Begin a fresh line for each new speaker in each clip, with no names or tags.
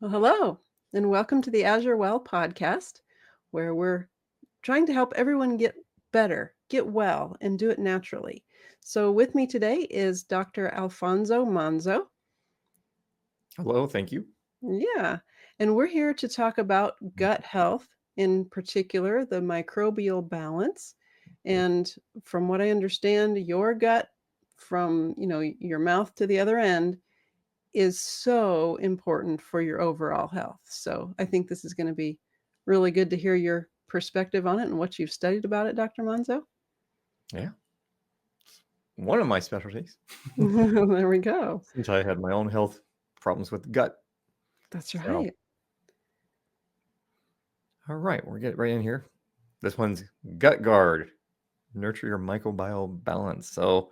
Well, hello, and welcome to the AzureWell podcast, where we're trying to help everyone get better, get well, and do it naturally. So, with me today is Dr. Alphonzo Monzo.
Hello, thank you.
Yeah, and we're here to talk about gut health, in particular, the microbial balance. And from what I understand, your gut from, your mouth to the other end is so important for your overall health. So I think this is going to be really good to hear your perspective on it and what you've studied about it, Dr. Monzo.
Yeah, one of my specialties,
There we go.
since I had my own health problems with the gut.
That's
So,
right.
all right, we're getting right in here. This one's Gut Guard, nurture your microbiome balance. So,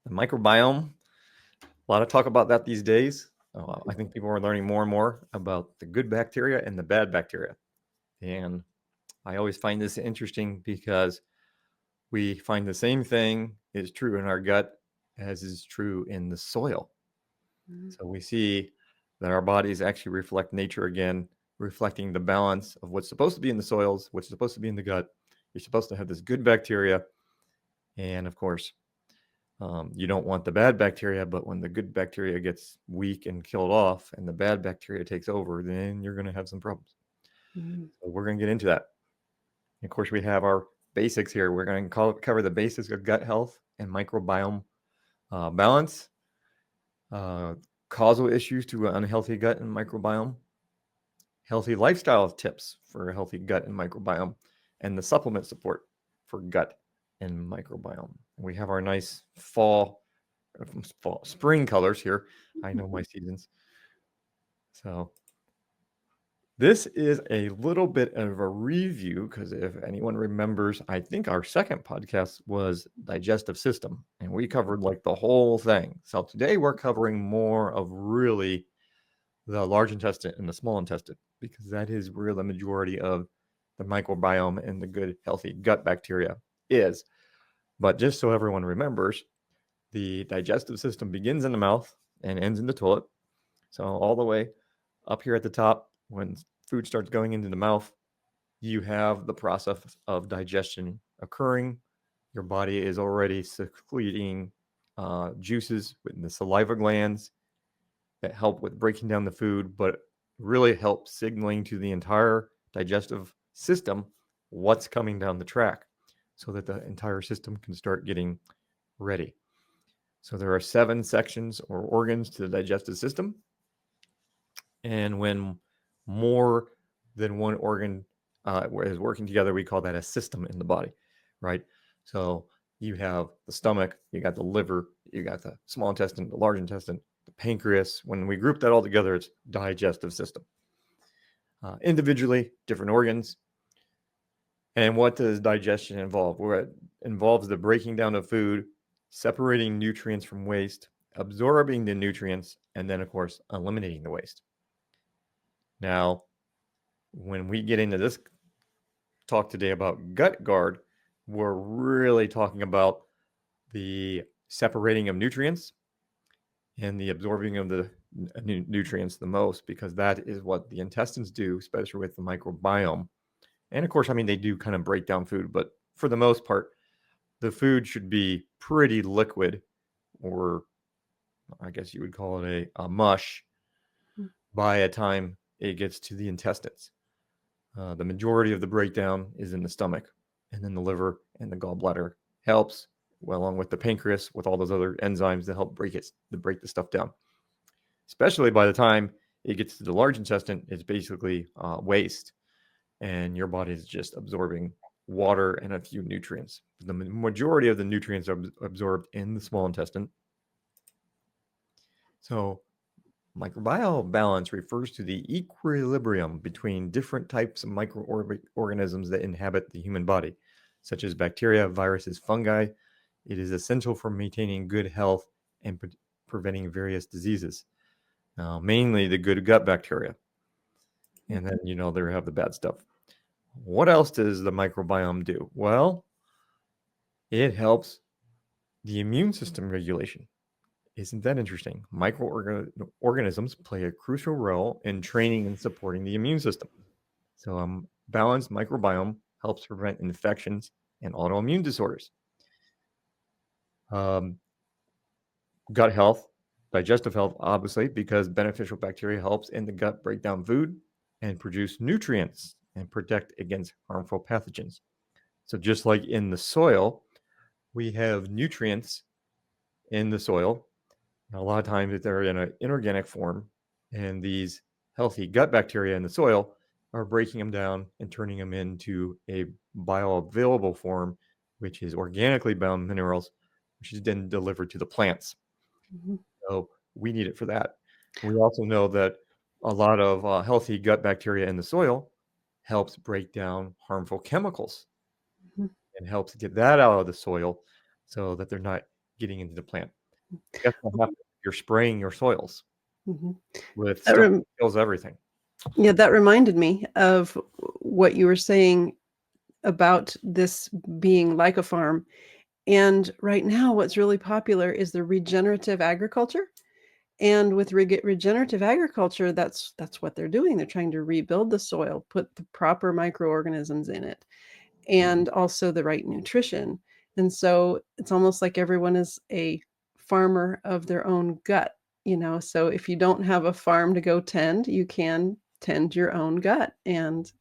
the microbiome, a lot of talk about that these days. I think people are learning more and more about the good bacteria and the bad bacteria. And I always find this interesting because we find the same thing is true in our gut as is true in the soil.
Mhm.
So we see that our bodies actually reflect nature again, reflecting the balance of what's supposed to be in the soils, what's supposed to be in the gut. You're supposed to have this good bacteria. And of course, you don't want the bad bacteria, but when the good bacteria gets weak and killed off and the bad bacteria takes over, then you're going to have some problems.
Mhm.
So we're going to get into that. And of course, we have our basics here. We're going to cover the basics of gut health and microbiome balance, uh, causal issues to an unhealthy gut and microbiome, healthy lifestyle tips for a healthy gut and microbiome, and the supplement support for gut and microbiome. We have our nice spring colors here. I know my seasons. So this is a little bit of a review because if anyone remembers, I think our second podcast was digestive system, and we covered like the whole thing. So today we're covering more of really the large intestine and the small intestine because that is where the majority of the microbiome and the good healthy gut bacteria is. But just so everyone remembers, the digestive system begins in the mouth and ends in the toilet. So all the way up here at the top, when food starts going into the mouth, you have the process of digestion occurring. Your body is already secreting juices within the saliva glands that help with breaking down the food, but really help signaling to the entire digestive system what's coming down the track so that the entire system can start getting ready. So there are 7 sections or organs to the digestive system. And when more than one organ is working together, we call that a system in the body, right? So you have the stomach, you got the liver, you got the small intestine, the large intestine, the pancreas. When we group that all together, it's digestive system. Individually, different organs. And what does digestion involve? Well, it involves the breaking down of food, separating nutrients from waste, absorbing the nutrients, and then, of course, eliminating the waste. Now, when we get into this talk today about gut guard, we're really talking about the separating of nutrients and the absorbing of the nutrients the most, because that is what the intestines do, especially with the microbiome. And of course, I mean, they do kind of break down food, but for the most part, the food should be pretty liquid, or I guess you would call it a mush, by the time it gets to the intestines. The majority of the breakdown is in the stomach, and then the liver and the gallbladder helps, well, along with the pancreas, with all those other enzymes that help break the stuff down. Especially by the time it gets to the large intestine, it's basically waste, and your body is just absorbing water and a few nutrients. The majority of the nutrients are absorbed in the small intestine. So microbiome balance refers to the equilibrium between different types of microorganisms that inhabit the human body, such as bacteria, viruses, fungi. It is essential for maintaining good health and preventing various diseases, mainly the good gut bacteria. And then, they have the bad stuff. What else does the microbiome do? Well, it helps the immune system regulation. Isn't that interesting? Microorganisms play a crucial role in training and supporting the immune system. So, balanced microbiome helps prevent infections and autoimmune disorders. Um, Gut health, digestive health, obviously, because beneficial bacteria helps in the gut break down food and produce nutrients and protect against harmful pathogens. So, just like in the soil, we have nutrients in the soil. A lot of times, if they're in an inorganic form, and these healthy gut bacteria in the soil are breaking them down and turning them into a bioavailable form, which is organically bound minerals, which is then delivered to the plants.
Mhm,
So we need it for that. We also know that a lot of healthy gut bacteria in the soil helps break down harmful chemicals
mhm.
and helps get that out of the soil so that they're not getting into the plant. Guess what happens if you're spraying your soils
Mhm.
with
That
stuff
rem
that kills everything?
Yeah, that reminded me of what you were saying about this being like a farm. And right now, what's really popular is the regenerative agriculture. And with regenerative agriculture, that's what they're doing. They're trying to rebuild the soil, put the proper microorganisms in it, and also the right nutrition. And so it's almost like everyone is a farmer of their own gut, you know. So if you don't have a farm to go tend, you can tend your own gut and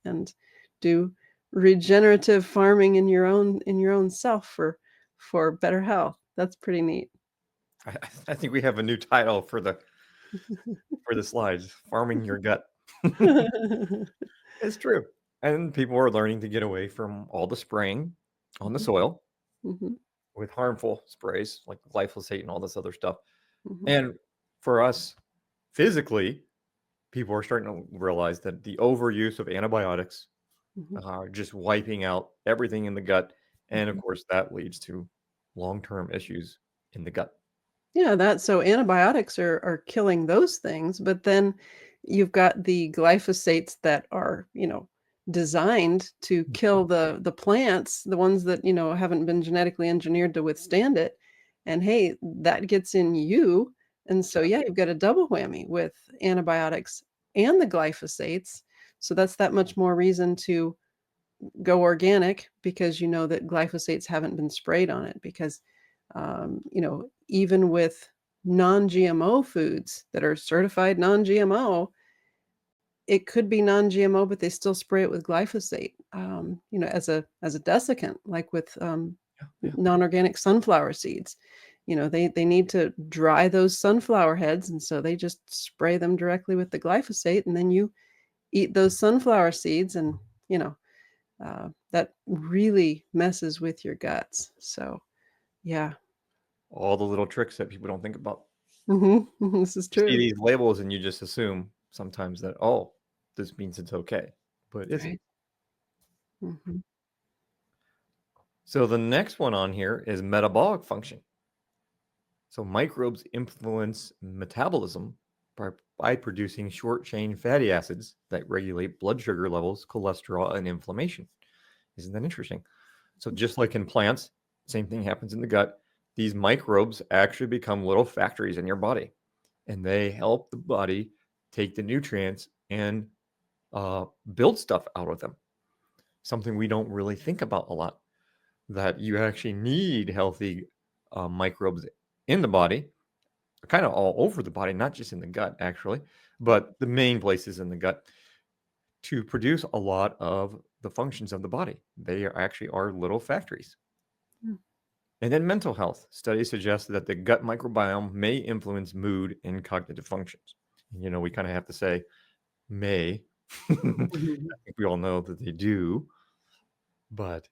do regenerative farming in your own self for better health. That's pretty neat.
I, I think we have a new title for the slides: "Farming Your Gut." It's true, and people are learning to get away from all the spraying on the
Mhm,
soil
mhm,
with harmful sprays like glyphosate and all this other stuff.
mhm,
And for us physically, people are starting to realize that the overuse of antibiotics
mhm,
are just wiping out everything in the gut. And of
mhm.
course, that leads to long term issues in the gut.
Yeah, that so antibiotics are killing those things, but then you've got the glyphosates that are, designed to kill the plants, the ones that, haven't been genetically engineered to withstand it. And hey, that gets in you. And so yeah, you've got a double whammy with antibiotics and the glyphosates. So that's that much more reason to go organic because you know that glyphosates haven't been sprayed on it because even with non-GMO foods that are certified non-GMO, it could be non-GMO, but they still spray it with glyphosate, as a desiccant, like with
Yeah, yeah.
non-organic sunflower seeds. They need to dry those sunflower heads, and so they just spray them directly with the glyphosate, and then you eat those sunflower seeds, and that really messes with your guts. So, yeah.
All the little tricks that people don't think about.
This is
You see
true.
these labels and you just assume sometimes that, oh, this means it's okay, but it isn't.
Right. Mhm,
So the next one on here is metabolic function. So microbes influence metabolism by producing short chain fatty acids that regulate blood sugar levels, cholesterol, and inflammation. Isn't that interesting? So just like in plants, same thing happens in the gut. These microbes actually become little factories in your body, and they help the body take the nutrients and build stuff out of them. Something we don't really think about a lot. That you actually need healthy microbes in the body, kind of all over the body, not just in the gut, actually, but the main places in the gut to produce a lot of the functions of the body. They actually are little factories.
mm,
And then mental health studies suggest that the gut microbiome may influence mood and cognitive functions. We kind of have to say may. I
mhm,
think we all know that they do, but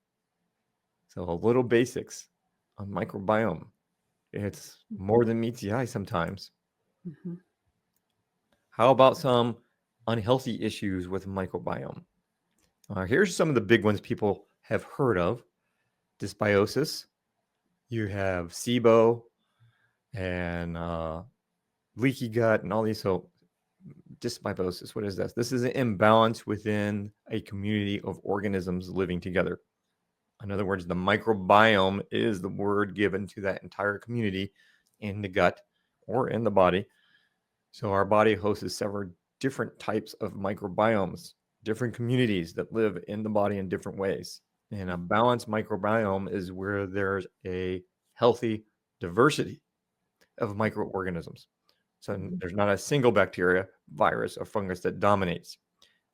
so a little basics on microbiome. It's more than meets the eye sometimes.
mhm,
How about some unhealthy issues with microbiome? Here's some of the big ones people have heard of: dysbiosis. You have SIBO and leaky gut and all these. So dysbiosis, what is this? This is an imbalance within a community of organisms living together. In other words, the microbiome is the word given to that entire community in the gut. or in the body. So our body hosts several different types of microbiomes, different communities that live in the body in different ways. And a balanced microbiome is where there's a healthy diversity of microorganisms. So there's not a single bacteria, virus, or fungus that dominates,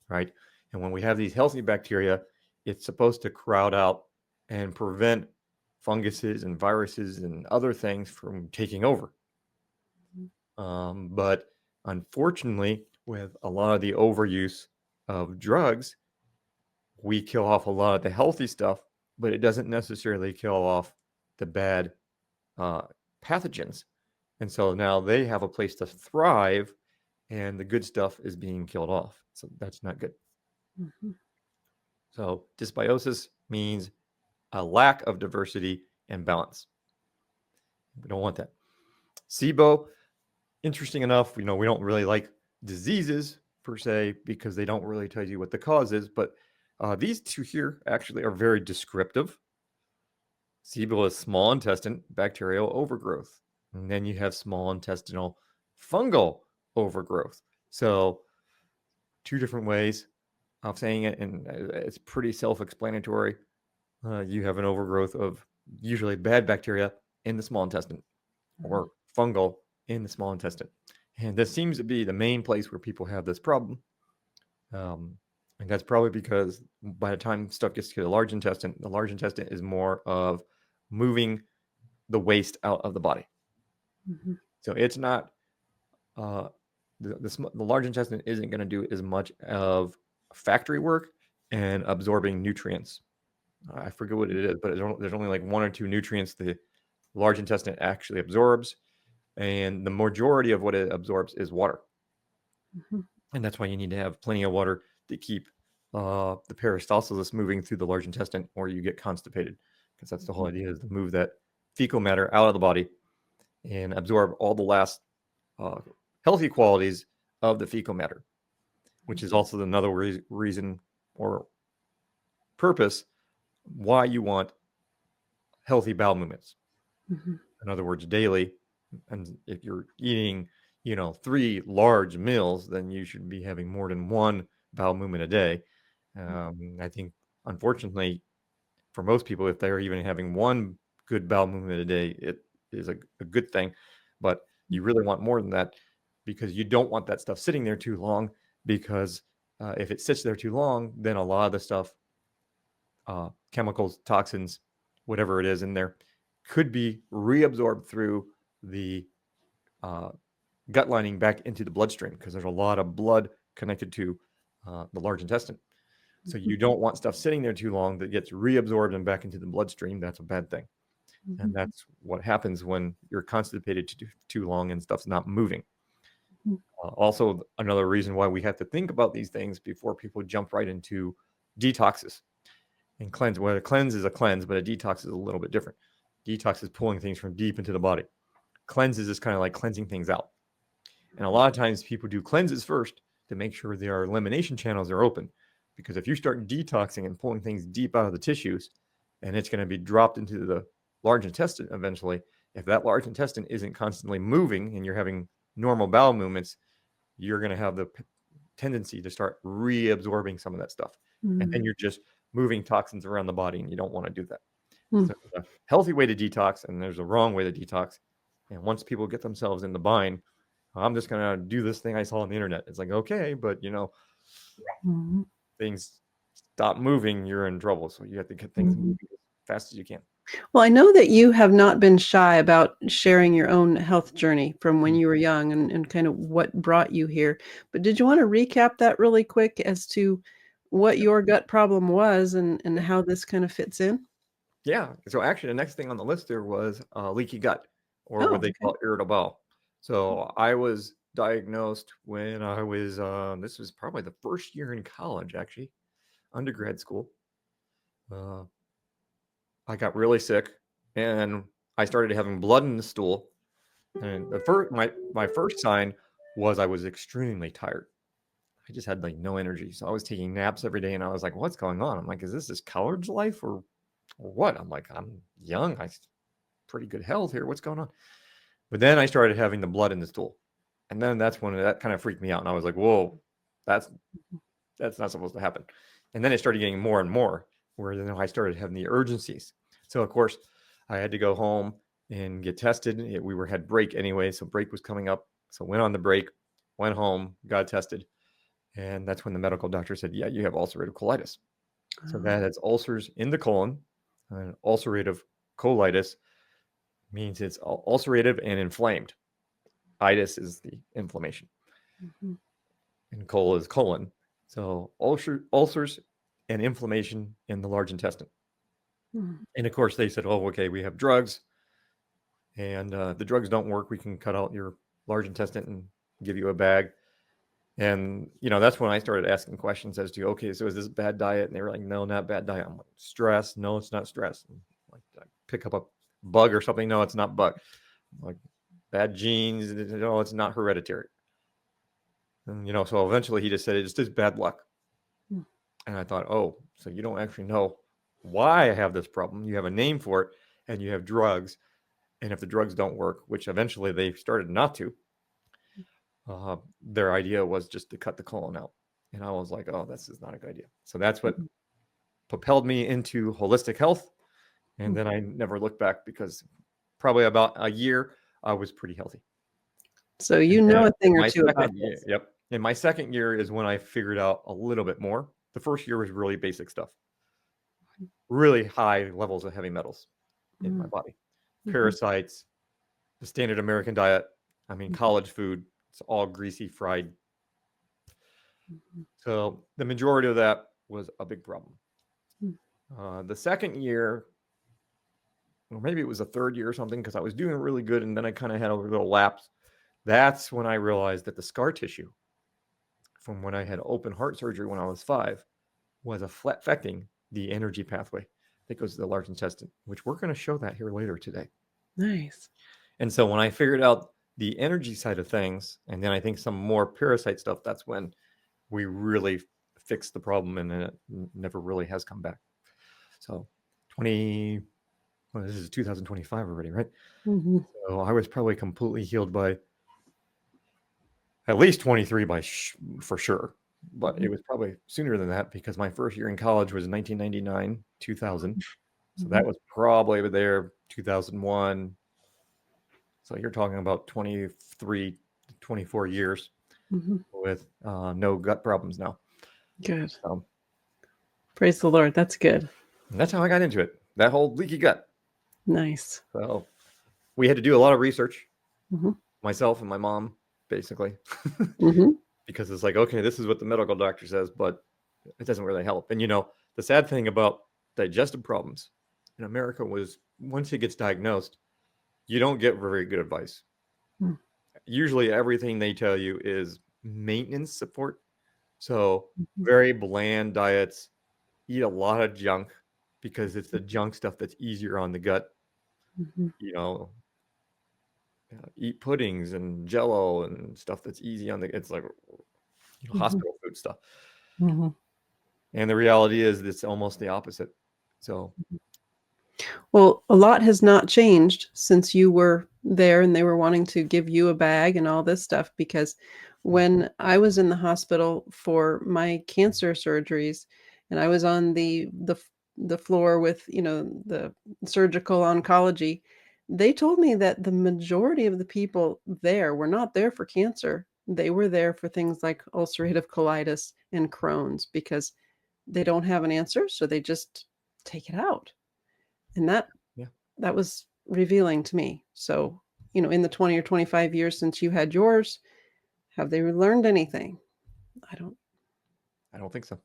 right? And when we have these healthy bacteria, it's supposed to crowd out and prevent funguses and viruses and other things from taking over. But unfortunately, with a lot of the overuse of drugs, we kill off a lot of the healthy stuff, but it doesn't necessarily kill off the bad pathogens. And so now they have a place to thrive, and the good stuff is being killed off. So that's not good.
Mm-hmm.
So dysbiosis means a lack of diversity and balance. We don't want that. SIBO, interesting enough, we don't really like diseases per se because they don't really tell you what the cause is, but these two here actually are very descriptive. SIBO is small intestine bacterial overgrowth. And then you have small intestinal fungal overgrowth. So two different ways of saying it, and it's pretty self-explanatory. You have an overgrowth of usually bad bacteria in the small intestine or fungal in the small intestine. And this seems to be the main place where people have this problem. And that's probably because by the time stuff gets to the large intestine is more of moving the waste out of the body.
Mm-hmm.
So it's not, the large intestine isn't going to do as much of factory work and absorbing nutrients. I forget what it is, but there's only like one or two nutrients the large intestine actually absorbs. And the majority of what it absorbs is water.
Mm-hmm.
And that's why you need to have plenty of water to keep the peristalsis moving through the large intestine, or you get constipated, because that's the whole idea, is to move that fecal matter out of the body and absorb all the last healthy qualities of the fecal matter, which is also another reason or purpose why you want healthy bowel movements.
Mm-hmm.
In other words, daily. And if you're eating, 3 large meals, then you should be having more than one bowel movement a day. I think, unfortunately, for most people, if they're even having one good bowel movement a day, it is a good thing. But you really want more than that, because you don't want that stuff sitting there too long, because if it sits there too long, then a lot of the stuff, chemicals, toxins, whatever it is in there, could be reabsorbed through the gut lining back into the bloodstream, because there's a lot of blood connected to the large intestine. So you don't want stuff sitting there too long that gets reabsorbed and back into the bloodstream. That's a bad thing.
Mm-hmm.
And that's what happens when you're constipated too long and stuff's not moving.
Mm-hmm.
Also, another reason why we have to think about these things before people jump right into detoxes and cleanse. Well, a cleanse is a cleanse, but a detox is a little bit different. Detox is pulling things from deep into the body. Cleanses is kind of like cleansing things out. And a lot of times people do cleanses first to make sure their elimination channels are open. Because if you start detoxing and pulling things deep out of the tissues, and it's going to be dropped into the large intestine eventually, if that large intestine isn't constantly moving and you're having normal bowel movements, you're going to have the tendency to start reabsorbing some of that stuff.
Mm-hmm.
And then you're just moving toxins around the body, and you don't want to do that.
Mm-hmm.
So there's a healthy way to detox, and there's a wrong way to detox. And once people get themselves in the bind, I'm just going to do this thing I saw on the internet. It's like, okay, but
Mm-hmm.
things stop moving, you're in trouble. So you have to get things moving as fast as you can.
Well, I know that you have not been shy about sharing your own health journey from when you were young and kind of what brought you here. But did you want to recap that really quick as to what your gut problem was and how this kind of fits in?
Yeah. So actually, the next thing on the list there was leaky gut, or
Oh,
what they
okay.
call irritable bowel. So I was diagnosed when I was, this was probably the first year in college, actually, undergrad school. I got really sick, and I started having blood in the stool. And my first sign was I was extremely tired. I just had like no energy. So I was taking naps every day, and I was like, what's going on? I'm like, is this college life or what? I'm like, I'm young. I pretty good health here. What's going on? But then I started having the blood in the stool. And then that's when that kind of freaked me out. And I was like, whoa, that's not supposed to happen. And then it started getting more and more, where then I started having the urgencies. So of course, I had to go home and get tested. We had break anyway, so break was coming up. So went on the break, went home, got tested, and that's when the medical doctor said, "Yeah, you have ulcerative colitis." So that has ulcers in the colon. And ulcerative colitis means it's ulcerative and inflamed. Itis is the inflammation, and col is colon. So ulcers and inflammation in the large intestine. And of course, they said, "Oh, okay, we have drugs, and the drugs don't work. We can cut out your large intestine and give you a bag." And that's when I started asking questions as to, okay, so is this bad diet? And they were like, "No, not bad diet." I'm like, "Stress? No, it's not stress." And like, did I pick up a bug or something? No, it's not bug. I'm like, bad genes? No, it's not hereditary. And so eventually he just said it's just bad luck. And I thought, oh, so you don't actually know why I have this problem. You have a name for it, and you have drugs. And if the drugs don't work, which eventually they started not to, their idea was just to cut the colon out. And I was like, oh, this is not a good idea. So that's what propelled me into holistic health. And then I never looked back, because probably about a year, I was pretty healthy.
So you know a thing or
My
two about
second year,
this.
yep. In my second year is when I figured out a little bit more. The first year was really basic stuff, really high levels of heavy metals in my body, parasites, the standard American diet. I mean, college food, it's all greasy, fried. So the majority of that was a big problem. The second year, or maybe it was the third year or something, because I was doing really good, and then I kind of had a little lapse. That's when I realized that the scar tissue from when I had open heart surgery when I was 5 was affecting the energy pathway that goes to the large intestine, which we're going to show that here later today.
Nice.
And so when I figured out the energy side of things, and then I think some more parasite stuff, that's when we really fixed the problem, and it never really has come back. So this is 2025 already, right? So I was probably completely healed by at least 23 for sure. But it was probably sooner than that, because my first year in college was 1999, 2000. So that was probably there 2001. So you're talking about 23, 24 years with no gut problems now.
Good. Praise the Lord. That's good.
And that's how I got into it, that whole leaky gut.
Nice.
So we had to do a lot of research, myself and my mom, basically, because it's like, okay, this is what the medical doctor says, but it doesn't really help. And the sad thing about digestive problems in America was, once it gets diagnosed, you don't get very good advice. Usually everything they tell you is maintenance support. So very bland diets, eat a lot of junk, because it's the junk stuff that's easier on the gut. Eat puddings and jello and stuff that's easy on the, it's like hospital food stuff. And the reality is it's almost the opposite. So
Well, a lot has not changed since you were there and they were wanting to give you a bag and all this stuff, because when I was in the hospital for my cancer surgeries and I was on the floor with, the surgical oncology, they told me that the majority of the people there were not there for cancer. They were there for things like ulcerative colitis and Crohn's, because they don't have an answer, so they just take it out. And that was revealing to me. So, in the 20 or 25 years since you had yours, have they learned anything? I don't
think so.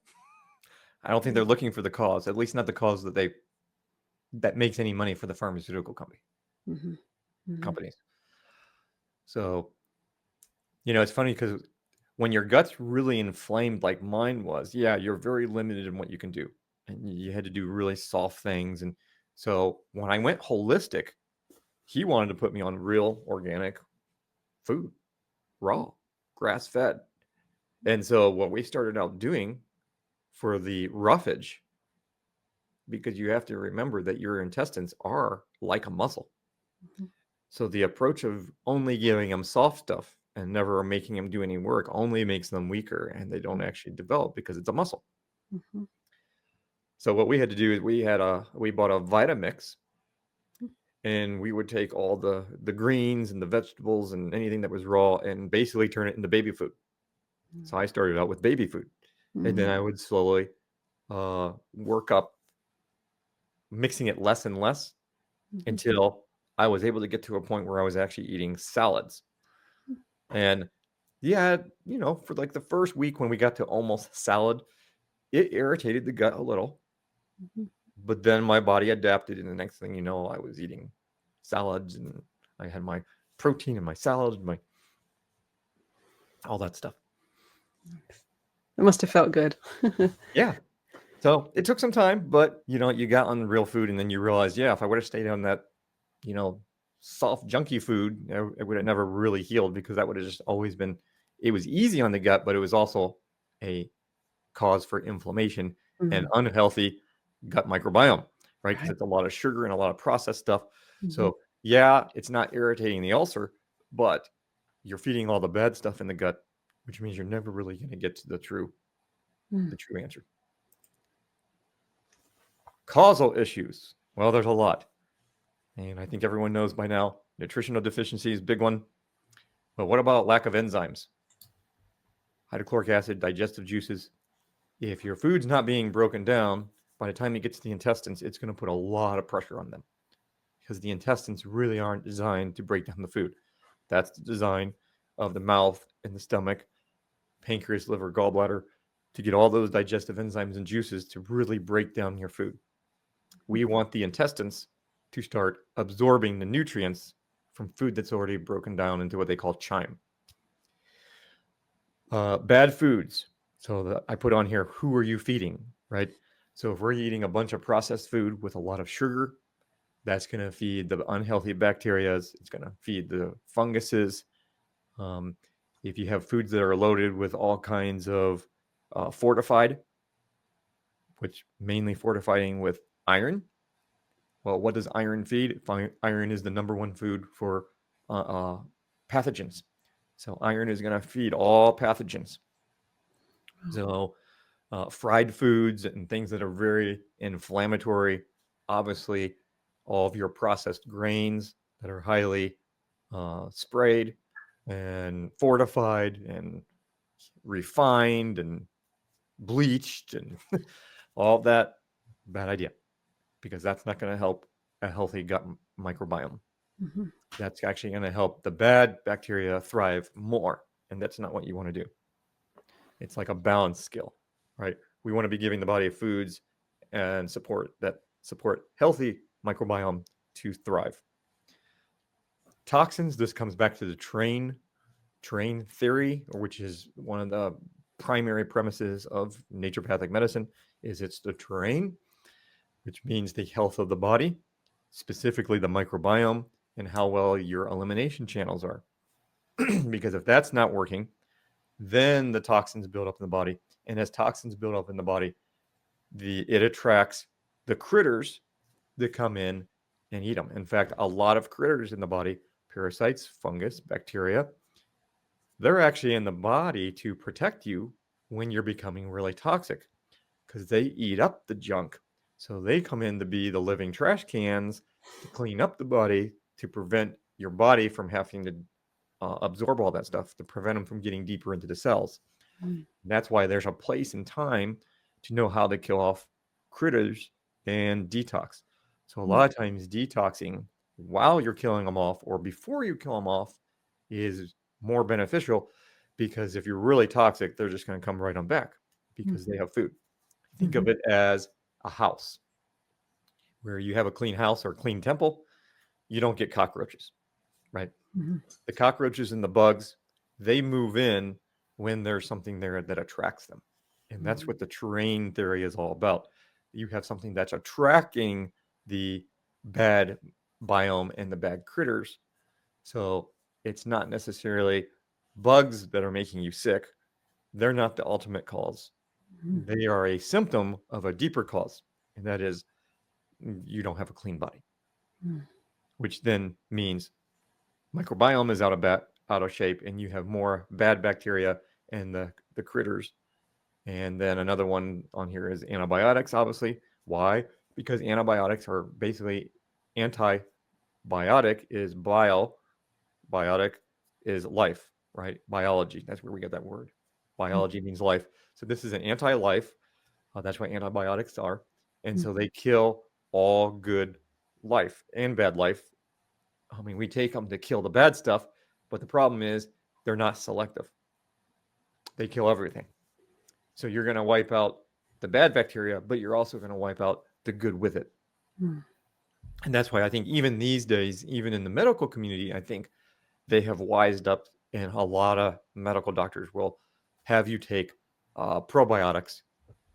I don't think they're looking for the cause, at least not the cause that makes any money for the pharmaceutical companies. So, it's funny, because when your gut's really inflamed like mine was, you're very limited in what you can do. And you had to do really soft things. And so when I went holistic, he wanted to put me on real organic food, raw, grass-fed. And so what we started out doing for the roughage, because you have to remember that your intestines are like a muscle. So the approach of only giving them soft stuff and never making them do any work only makes them weaker, and they don't actually develop because it's a muscle.
Mhm.
So what we had to do is we bought a Vitamix, and we would take all the greens and the vegetables and anything that was raw and basically turn it into baby food. So I started out with baby food, and then I would slowly work up mixing it less and less until I was able to get to a point where I was actually eating salads. And yeah, for like the first week when we got to almost salad, it irritated the gut a little, but then my body adapted, and the next thing you know, I was eating salads, and I had my protein in my salad, and my all that stuff.
It must have felt good.
Yeah. So it took some time, but you got on real food, and then you realize, yeah, if I would have stayed on that, you know, soft, junky food, it would have never really healed, because that would have just always been. It was easy on the gut, but it was also a cause for inflammation and unhealthy gut microbiome, right? Because
Right.
it's a lot of sugar and a lot of processed stuff.
Mhm.
So yeah, it's not irritating the ulcer, but you're feeding all the bad stuff in the gut, which means you're never really going to get to the true answer. Causal issues. Well, there's a lot. And I think everyone knows by now, nutritional deficiency is a big one. But what about lack of enzymes? Hydrochloric acid, digestive juices. If your food's not being broken down, by the time it gets to the intestines, it's going to put a lot of pressure on them, because the intestines really aren't designed to break down the food. That's the design of the mouth and the stomach, pancreas, liver, gallbladder, to get all those digestive enzymes and juices to really break down your food. We want the intestines to start absorbing the nutrients from food that's already broken down into what they call chyme. Bad foods. So I put on here, who are you feeding, right? So if we're eating a bunch of processed food with a lot of sugar, that's going to feed the unhealthy bacteria. It's going to feed the funguses. Um, if you have foods that are loaded with all kinds of fortified, which mainly fortifying with iron. Well, what does iron feed? Iron is the number one food for pathogens. So iron is going to feed all pathogens. So fried foods and things that are very inflammatory, obviously, all of your processed grains that are highly sprayed and fortified and refined and bleached and all that, bad idea, because that's not going to help a healthy gut microbiome. That's actually going to help the bad bacteria thrive more, and that's not what you want to do. It's like a balance skill, right? We want to be giving the body foods and support healthy microbiome to thrive. Toxins, this comes back to the train theory, which is one of the primary premises of naturopathic medicine, is it's the terrain, which means the health of the body, specifically the microbiome, and how well your elimination channels are. Because if that's not working, then the toxins build up in the body. And as toxins build up in the body, it attracts the critters that come in and eat them. In fact, a lot of critters in the body, parasites, fungus, bacteria, they're actually in the body to protect you when you're becoming really toxic, because they eat up the junk. So they come in to be the living trash cans to clean up the body, to prevent your body from having to absorb all that stuff, to prevent them from getting deeper into the cells. That's why there's a place and time to know how to kill off critters and detox. So a lot of times detoxing while you're killing them off or before you kill them off is more beneficial, because if you're really toxic, they're just going to come right on back because they have food. Think of it as a house. Where you have a clean house or a clean temple, you don't get cockroaches, right? The cockroaches and the bugs, they move in when there's something there that attracts them. And that's what the terrain theory is all about. You have something that's attracting the bad biome and the bad critters. So it's not necessarily bugs that are making you sick. They're not the ultimate cause. They are a symptom of a deeper cause, and that is you don't have a clean body, which then means microbiome is out of shape, and you have more bad bacteria and the critters. And then another one on here is antibiotics, obviously. Why? Because antibiotics are basically antibiotic is bio, biotic is life, right? Biology. That's where we get that word. Biology means life. So this is an anti-life. That's what antibiotics are. And so they kill all good life and bad life. I mean, we take them to kill the bad stuff, but the problem is they're not selective. They kill everything. So you're going to wipe out the bad bacteria, but you're also going to wipe out the good with it.
Mm.
And that's why I think even these days, even in the medical community, I think they have wised up, and a lot of medical doctors will have you take probiotics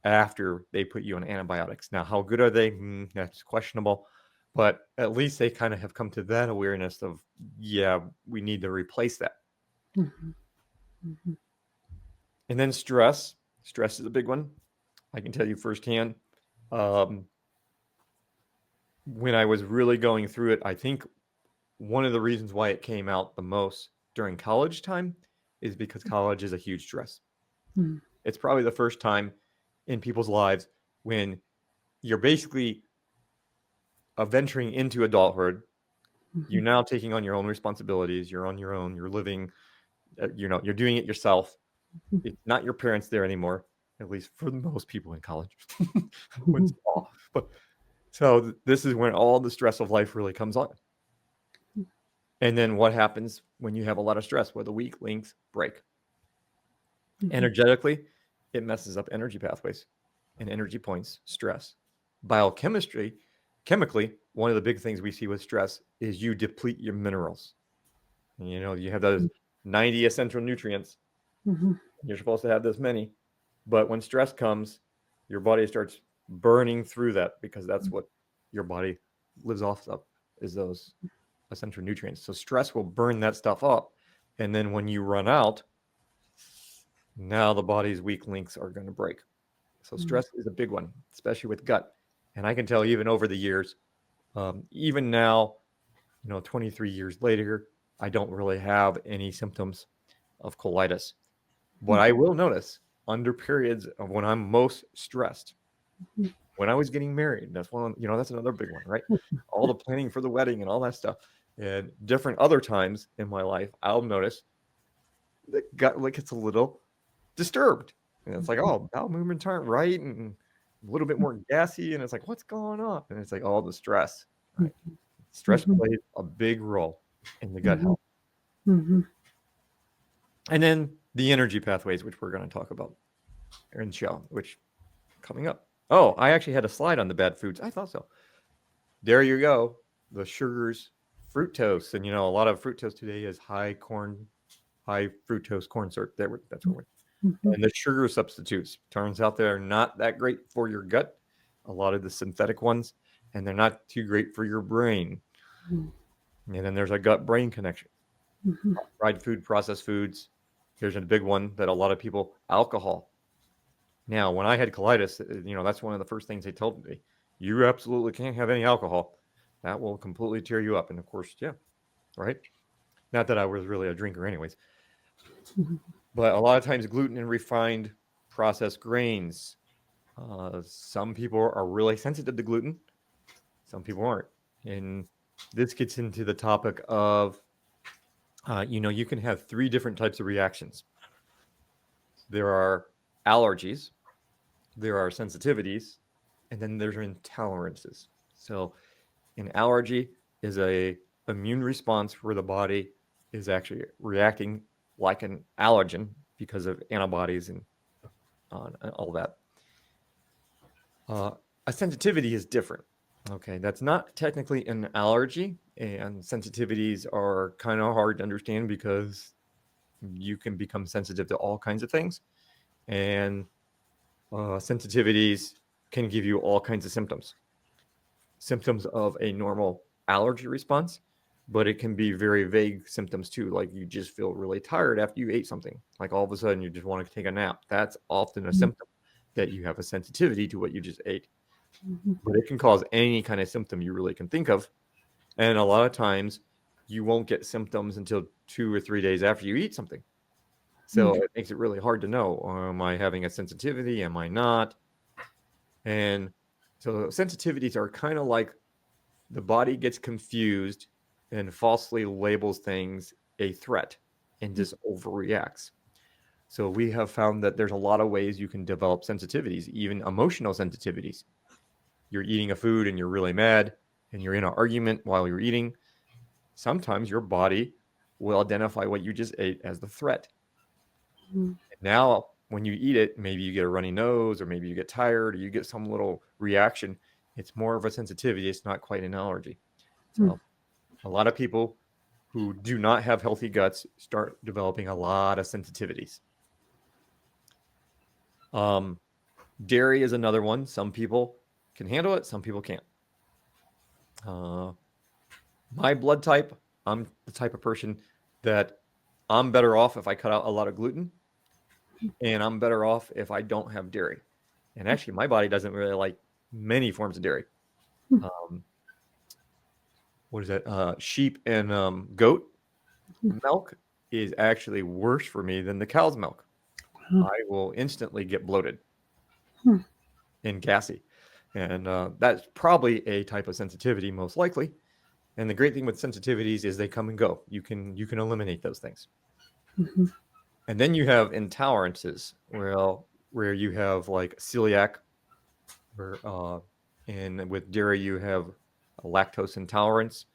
after they put you on antibiotics. Now, how good are they? That's questionable. But at least they kind of have come to that awareness of, yeah, we need to replace that.
Mm-hmm. Mm-hmm.
And then stress. Stress is a big one. I can tell you firsthand. When I was really going through it, I think one of the reasons why it came out the most during college time is because college is a huge stress.
Mm-hmm.
It's probably the first time in people's lives when you're basically venturing into adulthood. You're now taking on your own responsibilities. You're on your own. You're living, you're doing it yourself. It's not your parents there anymore, at least for most people in college. When small. But so this is when all the stress of life really comes on. And then what happens when you have a lot of stress? Well, the weak links break. Energetically, it messes up energy pathways and energy points, stress. Biochemistry, chemically, one of the big things we see with stress is you deplete your minerals. And, you have those 90 essential nutrients.
Mm-hmm.
You're supposed to have this many. But when stress comes, your body starts burning through that because that's what your body lives off of, is those essential nutrients. So stress will burn that stuff up. And then when you run out, now the body's weak links are going to break. So stress is a big one, especially with gut. And I can tell even over the years, even now, 23 years later, I don't really have any symptoms of colitis. What I will notice under periods of when I'm most stressed, when I was getting married, that's that's another big one, right? All the planning for the wedding and all that stuff. And different other times in my life, I'll notice the gut gets a little disturbed. And it's like, oh, bowel movements aren't right, and a little bit more gassy. And it's like, what's going on? And it's like all the stress, right? Stress plays a big role in the gut health.
Mm-hmm.
And then the energy pathways, which we're going to talk about in the show, which coming up. Oh, I actually had a slide on the bad foods. I thought so. There you go. The sugars, fructose. And, a lot of fructose today is high fructose corn syrup. That's what we're. And the sugar substitutes, turns out they're not that great for your gut, a lot of the synthetic ones, and they're not too great for your brain. And then there's a gut-brain connection. Fried food, processed foods. Here's a big one that a lot of people, alcohol. Now, when I had colitis, that's one of the first things they told me. You absolutely can't have any alcohol. That will completely tear you up. And of course, yeah, right? Not that I was really a drinker anyways. But a lot of times gluten and refined processed grains. Some people are really sensitive to gluten. Some people aren't. And this gets into the topic of, you can have 3 different types of reactions. There are allergies, there are sensitivities, and then there's intolerances. So an allergy is a immune response where the body is actually reacting like an allergen because of antibodies and all that. A sensitivity is different. Okay, that's not technically an allergy, and sensitivities are kind of hard to understand because you can become sensitive to all kinds of things, and sensitivities can give you all kinds of symptoms of a normal allergy response, but it can be very vague symptoms too, like you just feel really tired after you ate something, like all of a sudden you just want to take a nap. That's often a symptom that you have a sensitivity to what you just ate. But it can cause any kind of symptom you really can think of. And a lot of times you won't get symptoms until 2 or 3 days after you eat something. So it makes it really hard to know, am I having a sensitivity? Am I not? And so sensitivities are kind of like the body gets confused and falsely labels things a threat and just overreacts. So we have found that there's a lot of ways you can develop sensitivities, even emotional sensitivities. You're eating a food and you're really mad and you're in an argument while you're eating. Sometimes your body will identify what you just ate as the threat. Now, when you eat it, maybe you get a runny nose, or maybe you get tired, or you get some little reaction. It's more of a sensitivity. It's not quite an allergy. So a lot of people who do not have healthy guts start developing a lot of sensitivities. Dairy is another one. Some people can handle it. Some people can't. My blood type, I'm the type of person that I'm better off if I cut out a lot of gluten, and I'm better off if I don't have dairy. And actually, my body doesn't really like many forms of dairy. What is that? Sheep and goat milk is actually worse for me than the cow's milk. I will instantly get bloated and gassy. And that's probably a type of sensitivity, most likely. And the great thing with sensitivities is they come and go. You can eliminate those things. And then you have intolerances, where you have like celiac, and with dairy you have a lactose intolerance.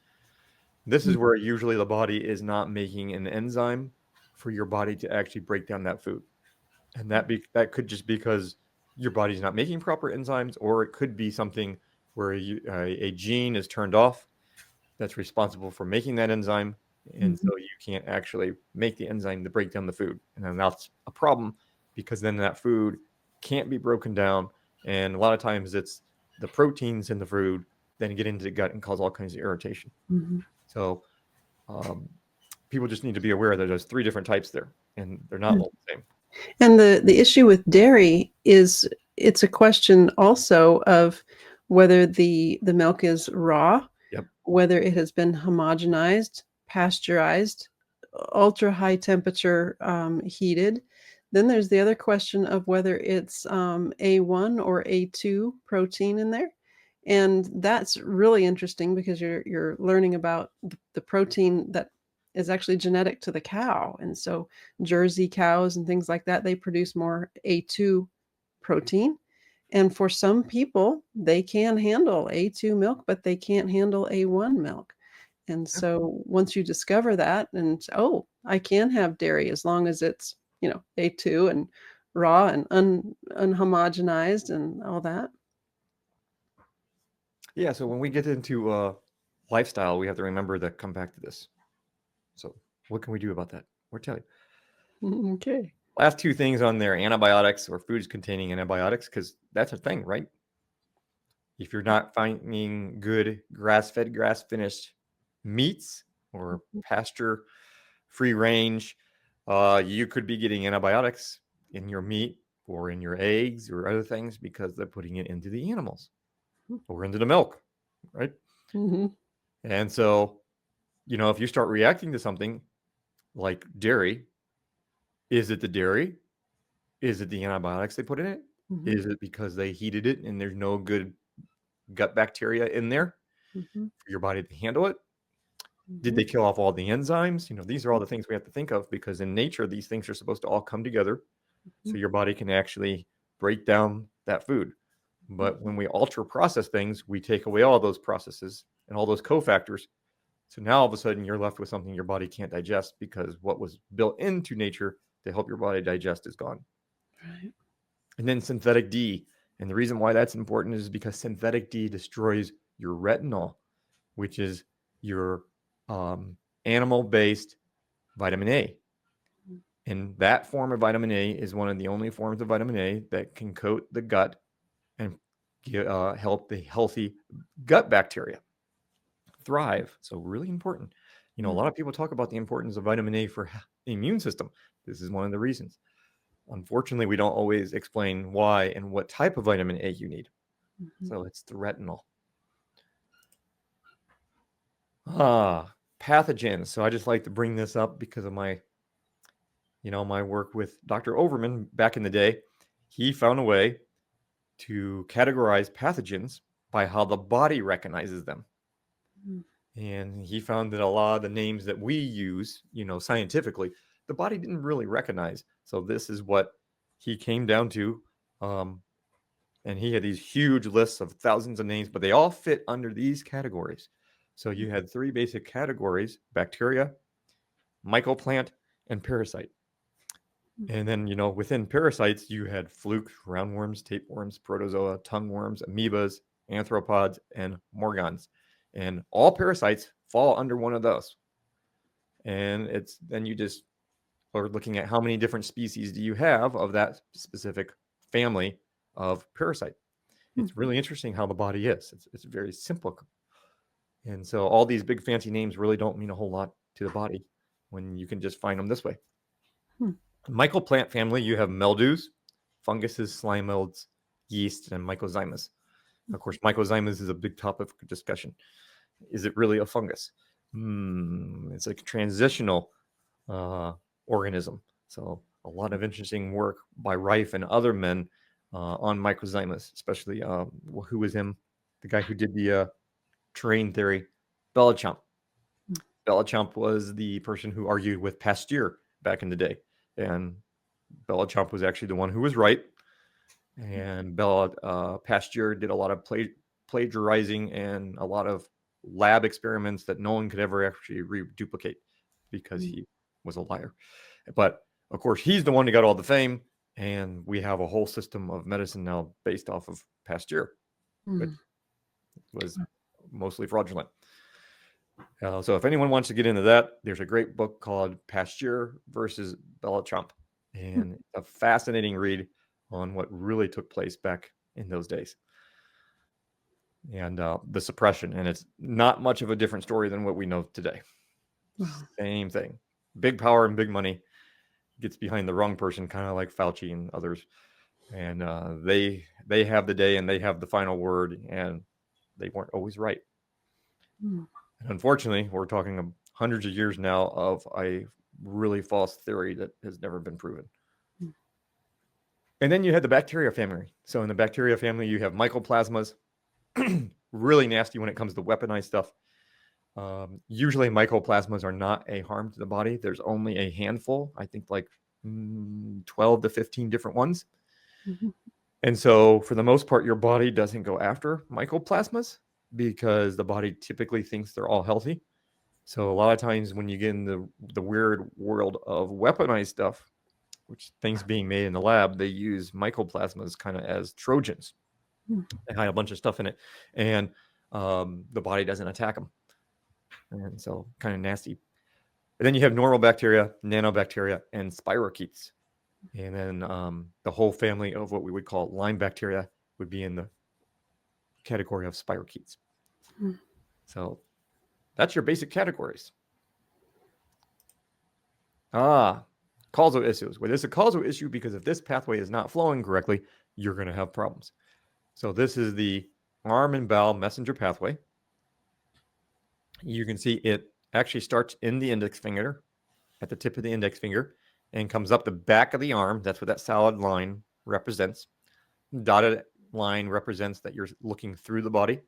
This is where usually the body is not making an enzyme for your body to actually break down that food. And that could just because your body's not making proper enzymes, or it could be something where a gene is turned off that's responsible for making that enzyme, and so you can't actually make the enzyme to break down the food. And then that's a problem, because then that food can't be broken down, and a lot of times it's the proteins in the food then get into the gut and cause all kinds of irritation. So people just need to be aware that there's 3 different types there, and they're not all the same.
And the issue with dairy is it's a question also of whether the milk is raw,
Yep.
whether it has been homogenized, pasteurized, ultra high temperature heated. Then there's the other question of whether it's A1 or A2 protein in there. And that's really interesting because you're learning about the protein that is actually genetic to the cow. And so Jersey cows and things like that, they produce more A2 protein. And for some people, they can handle A2 milk, but they can't handle A1 milk. And so once you discover that and, oh, I can have dairy as long as it's, A2 and raw and unhomogenized and all that.
Yeah, so when we get into lifestyle, we have to remember to come back to this. So what can we do about that? We'll tell you.
Okay.
Last 2 things on there: antibiotics, or foods containing antibiotics, because that's a thing, right? If you're not finding good grass-fed, grass-finished meats or pasture free range, you could be getting antibiotics in your meat or in your eggs or other things because they're putting it into the animals or into the milk, right? And so, if you start reacting to something like dairy, is it the dairy? Is it the antibiotics they put in it? Is it because they heated it and there's no good gut bacteria in there for your body to handle it? Did they kill off all the enzymes? These are all the things we have to think of, because in nature, these things are supposed to all come together so your body can actually break down that food. But when we ultra process things, we take away all those processes and all those cofactors. So now all of a sudden you're left with something your body can't digest, because what was built into nature to help your body digest is gone.
Right.
And then synthetic D. And the reason why that's important is because synthetic D destroys your retinol, which is your animal-based vitamin A. And that form of vitamin A is one of the only forms of vitamin A that can coat the gut and help the healthy gut bacteria thrive. So really important. A lot of people talk about the importance of vitamin A for the immune system. This is one of the reasons. Unfortunately, we don't always explain why and what type of vitamin A you need. So it's the retinol. pathogens. So I just like to bring this up because of my, my work with Dr. Overman back in the day. He found a way to categorize pathogens by how the body recognizes them.
Mm.
And he found that a lot of the names that we use, scientifically, the body didn't really recognize. So this is what he came down to. And he had these huge lists of thousands of names, but they all fit under these categories. So you had 3 basic categories: bacteria, mycoplant, and parasite. And then, within parasites, you had flukes, roundworms, tapeworms, protozoa, tongueworms, amoebas, arthropods, and morgans. And all parasites fall under one of those. And then you just are looking at how many different species do you have of that specific family of parasite. It's really interesting how the body is. It's very simple. And so all these big fancy names really don't mean a whole lot to the body when you can just find them this way.
Hmm.
Mycoplant family, you have mildews, funguses, slime molds, yeast, and mycozymas. Of course, mycozymas is a big topic of discussion. Is it really a fungus? It's a transitional organism. So a lot of interesting work by Rife and other men on mycozymas, especially who was him? The guy who did the terrain theory, Bellichamp. Bellichamp was the person who argued with Pasteur back in the day. And Bellichamp was actually the one who was right. And Pasteur did a lot of plagiarizing and a lot of lab experiments that no one could ever actually reduplicate because he was a liar. But of course, he's the one who got all the fame. And we have a whole system of medicine now based off of Pasteur, which was mostly fraudulent. So if anyone wants to get into that, there's a great book called Pasteur versus Bellichamp. And it's a fascinating read on what really took place back in those days. And the suppression. And it's not much of a different story than what we know today.
Wow.
Same thing. Big power and big money gets behind the wrong person, kind of like Fauci and others. And they have the day and they have the final word, and they weren't always right. And unfortunately, we're talking hundreds of years now of a really false theory that has never been proven. And then you had the bacteria family. So in the bacteria family, you have mycoplasmas, really nasty when it comes to weaponized stuff. Usually mycoplasmas are not a harm to the body. There's only a handful, I think like 12 to 15 different ones. And so for the most part, your body doesn't go after mycoplasmas because the body typically thinks they're all healthy. So a lot of times when you get in the weird world of weaponized stuff, which things being made in the lab, they use mycoplasmas kind of as Trojans. They hide a bunch of stuff in it, and the body doesn't attack them. And so kind of nasty. And then you have normal bacteria, nanobacteria, and spirochetes. And then the whole family of what we would call Lyme bacteria would be in the category of spirochetes. So that's your basic categories. Causal issues. Well, there's a causal issue because if this pathway is not flowing correctly, you're going to have problems. So this is the arm and bowel messenger pathway. You can see it actually starts in the index finger, at the tip of the index finger, and comes up the back of the arm. That's what that solid line represents. Dotted line represents that you're looking through the body.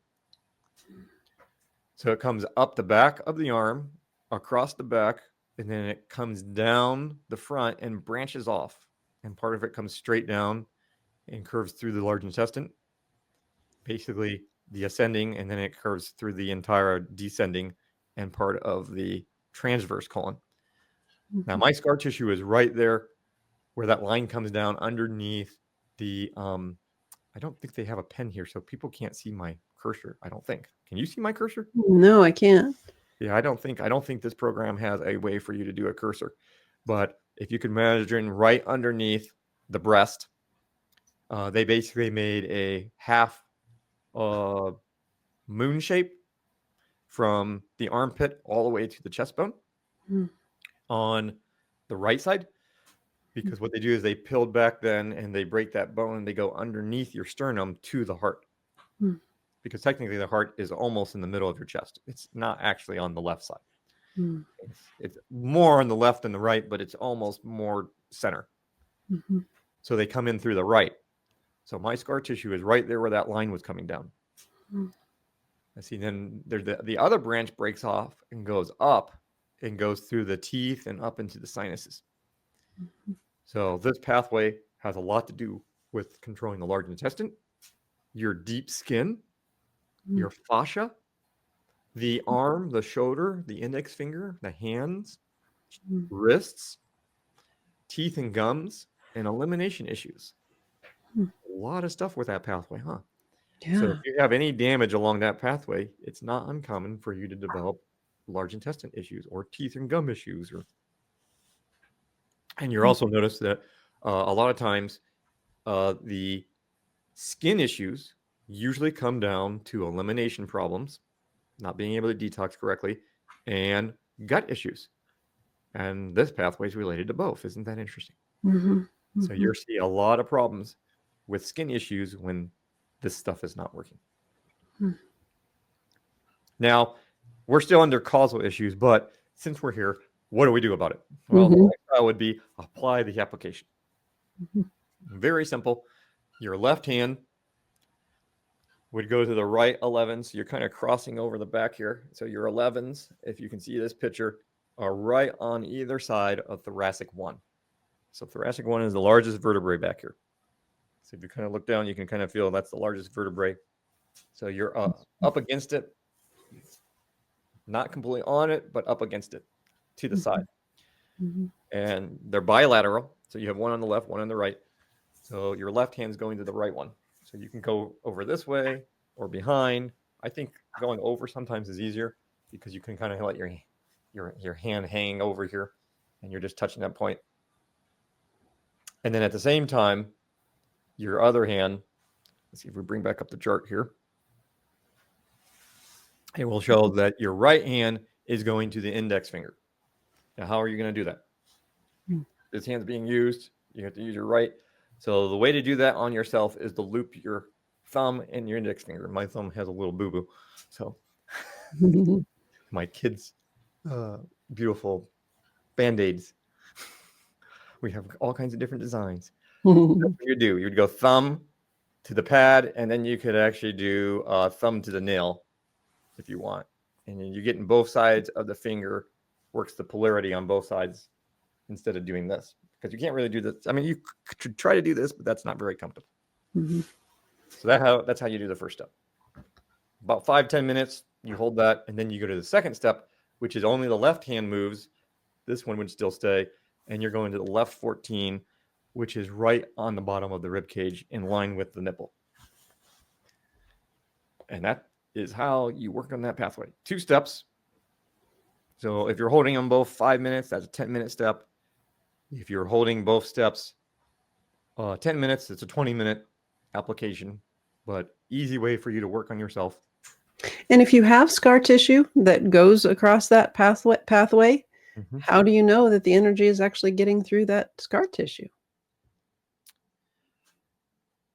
So it comes up the back of the arm, across the back, and then it comes down the front and branches off. And part of it comes straight down and curves through the large intestine, basically the ascending, and then it curves through the entire descending and part of the transverse colon. Now, my scar tissue is right there where that line comes down underneath the, I don't think they have a pen here, so people can't see my cursor, I don't think. Can you see my cursor?
No, I can't.
Yeah, I don't think this program has a way for you to do a cursor. But if you can imagine right underneath the breast, they basically made a half moon shape from the armpit all the way to the chest bone on the right side. Because what they do is they peeled back then and they break that bone and they go underneath your sternum to the heart. Because technically the heart is almost in the middle of your chest. It's not actually on the left side.
Mm.
It's more on the left than the right, but it's almost more center.
Mm-hmm.
So they come in through the right. So my scar tissue is right there where that line was coming down.
Mm.
I see. Then the other branch breaks off and goes up and goes through the teeth and up into the sinuses.
Mm-hmm.
So this pathway has a lot to do with controlling the large intestine, your deep skin, your fascia, the arm, the shoulder, the index finger, the hands,
Mm.
wrists, teeth and gums, and elimination issues.
Mm.
A lot of stuff with that pathway, huh? So if
Yeah.
you have any damage along that pathway, it's not uncommon for you to develop large intestine issues or teeth and gum issues. And you're
Mm.
also notice that a lot of times the skin issues usually come down to elimination problems, not being able to detox correctly, and gut issues. And this pathway is related to both. Isn't that interesting?
Mm-hmm.
So
Mm-hmm.
you're seeing a lot of problems with skin issues when this stuff is not working.
Mm.
Now, we're still under causal issues, but since we're here, what do we do about it? Well, the
Mm-hmm.
lifestyle would be apply the application.
Mm-hmm.
Very simple. Your left hand would go to the right 11. So you're kind of crossing over the back here. So your 11s, if you can see this picture, are right on either side of thoracic 1. So thoracic 1 is the largest vertebrae back here. So if you kind of look down, you can kind of feel that's the largest vertebrae. So you're up against it, not completely on it, but up against it to the side.
Mm-hmm.
And they're bilateral. So you have one on the left, one on the right. So your left hand's going to the right one. So you can go over this way or behind. I think going over sometimes is easier because you can kind of let your hand hang over here and you're just touching that point. And then at the same time, your other hand, let's see if we bring back up the chart here. It will show that your right hand is going to the index finger. Now, how are you going to do that?
Mm.
This hand's being used. You have to use your right. So the way to do that on yourself is to loop your thumb and your index finger. My thumb has a little boo-boo. So my kids' beautiful Band-Aids. We have all kinds of different designs. That's what you do. You would go thumb to the pad, and then you could actually do thumb to the nail if you want. And then you get in both sides of the finger, works the polarity on both sides instead of doing this. Because you can't really do this. I mean, you could try to do this, but that's not very comfortable.
Mm-hmm.
So that's how you do the first step. About 5-10 minutes, you hold that, and then you go to the second step, which is only the left hand moves. This one would still stay, and you're going to the left 14, which is right on the bottom of the rib cage in line with the nipple. And that is how you work on that pathway. 2 steps. So if you're holding them both 5 minutes, that's a 10-minute step. If you're holding both steps 10 minutes, it's a 20-minute application, but easy way for you to work on yourself.
And if you have scar tissue that goes across that pathway, how do you know that the energy is actually getting through that scar tissue?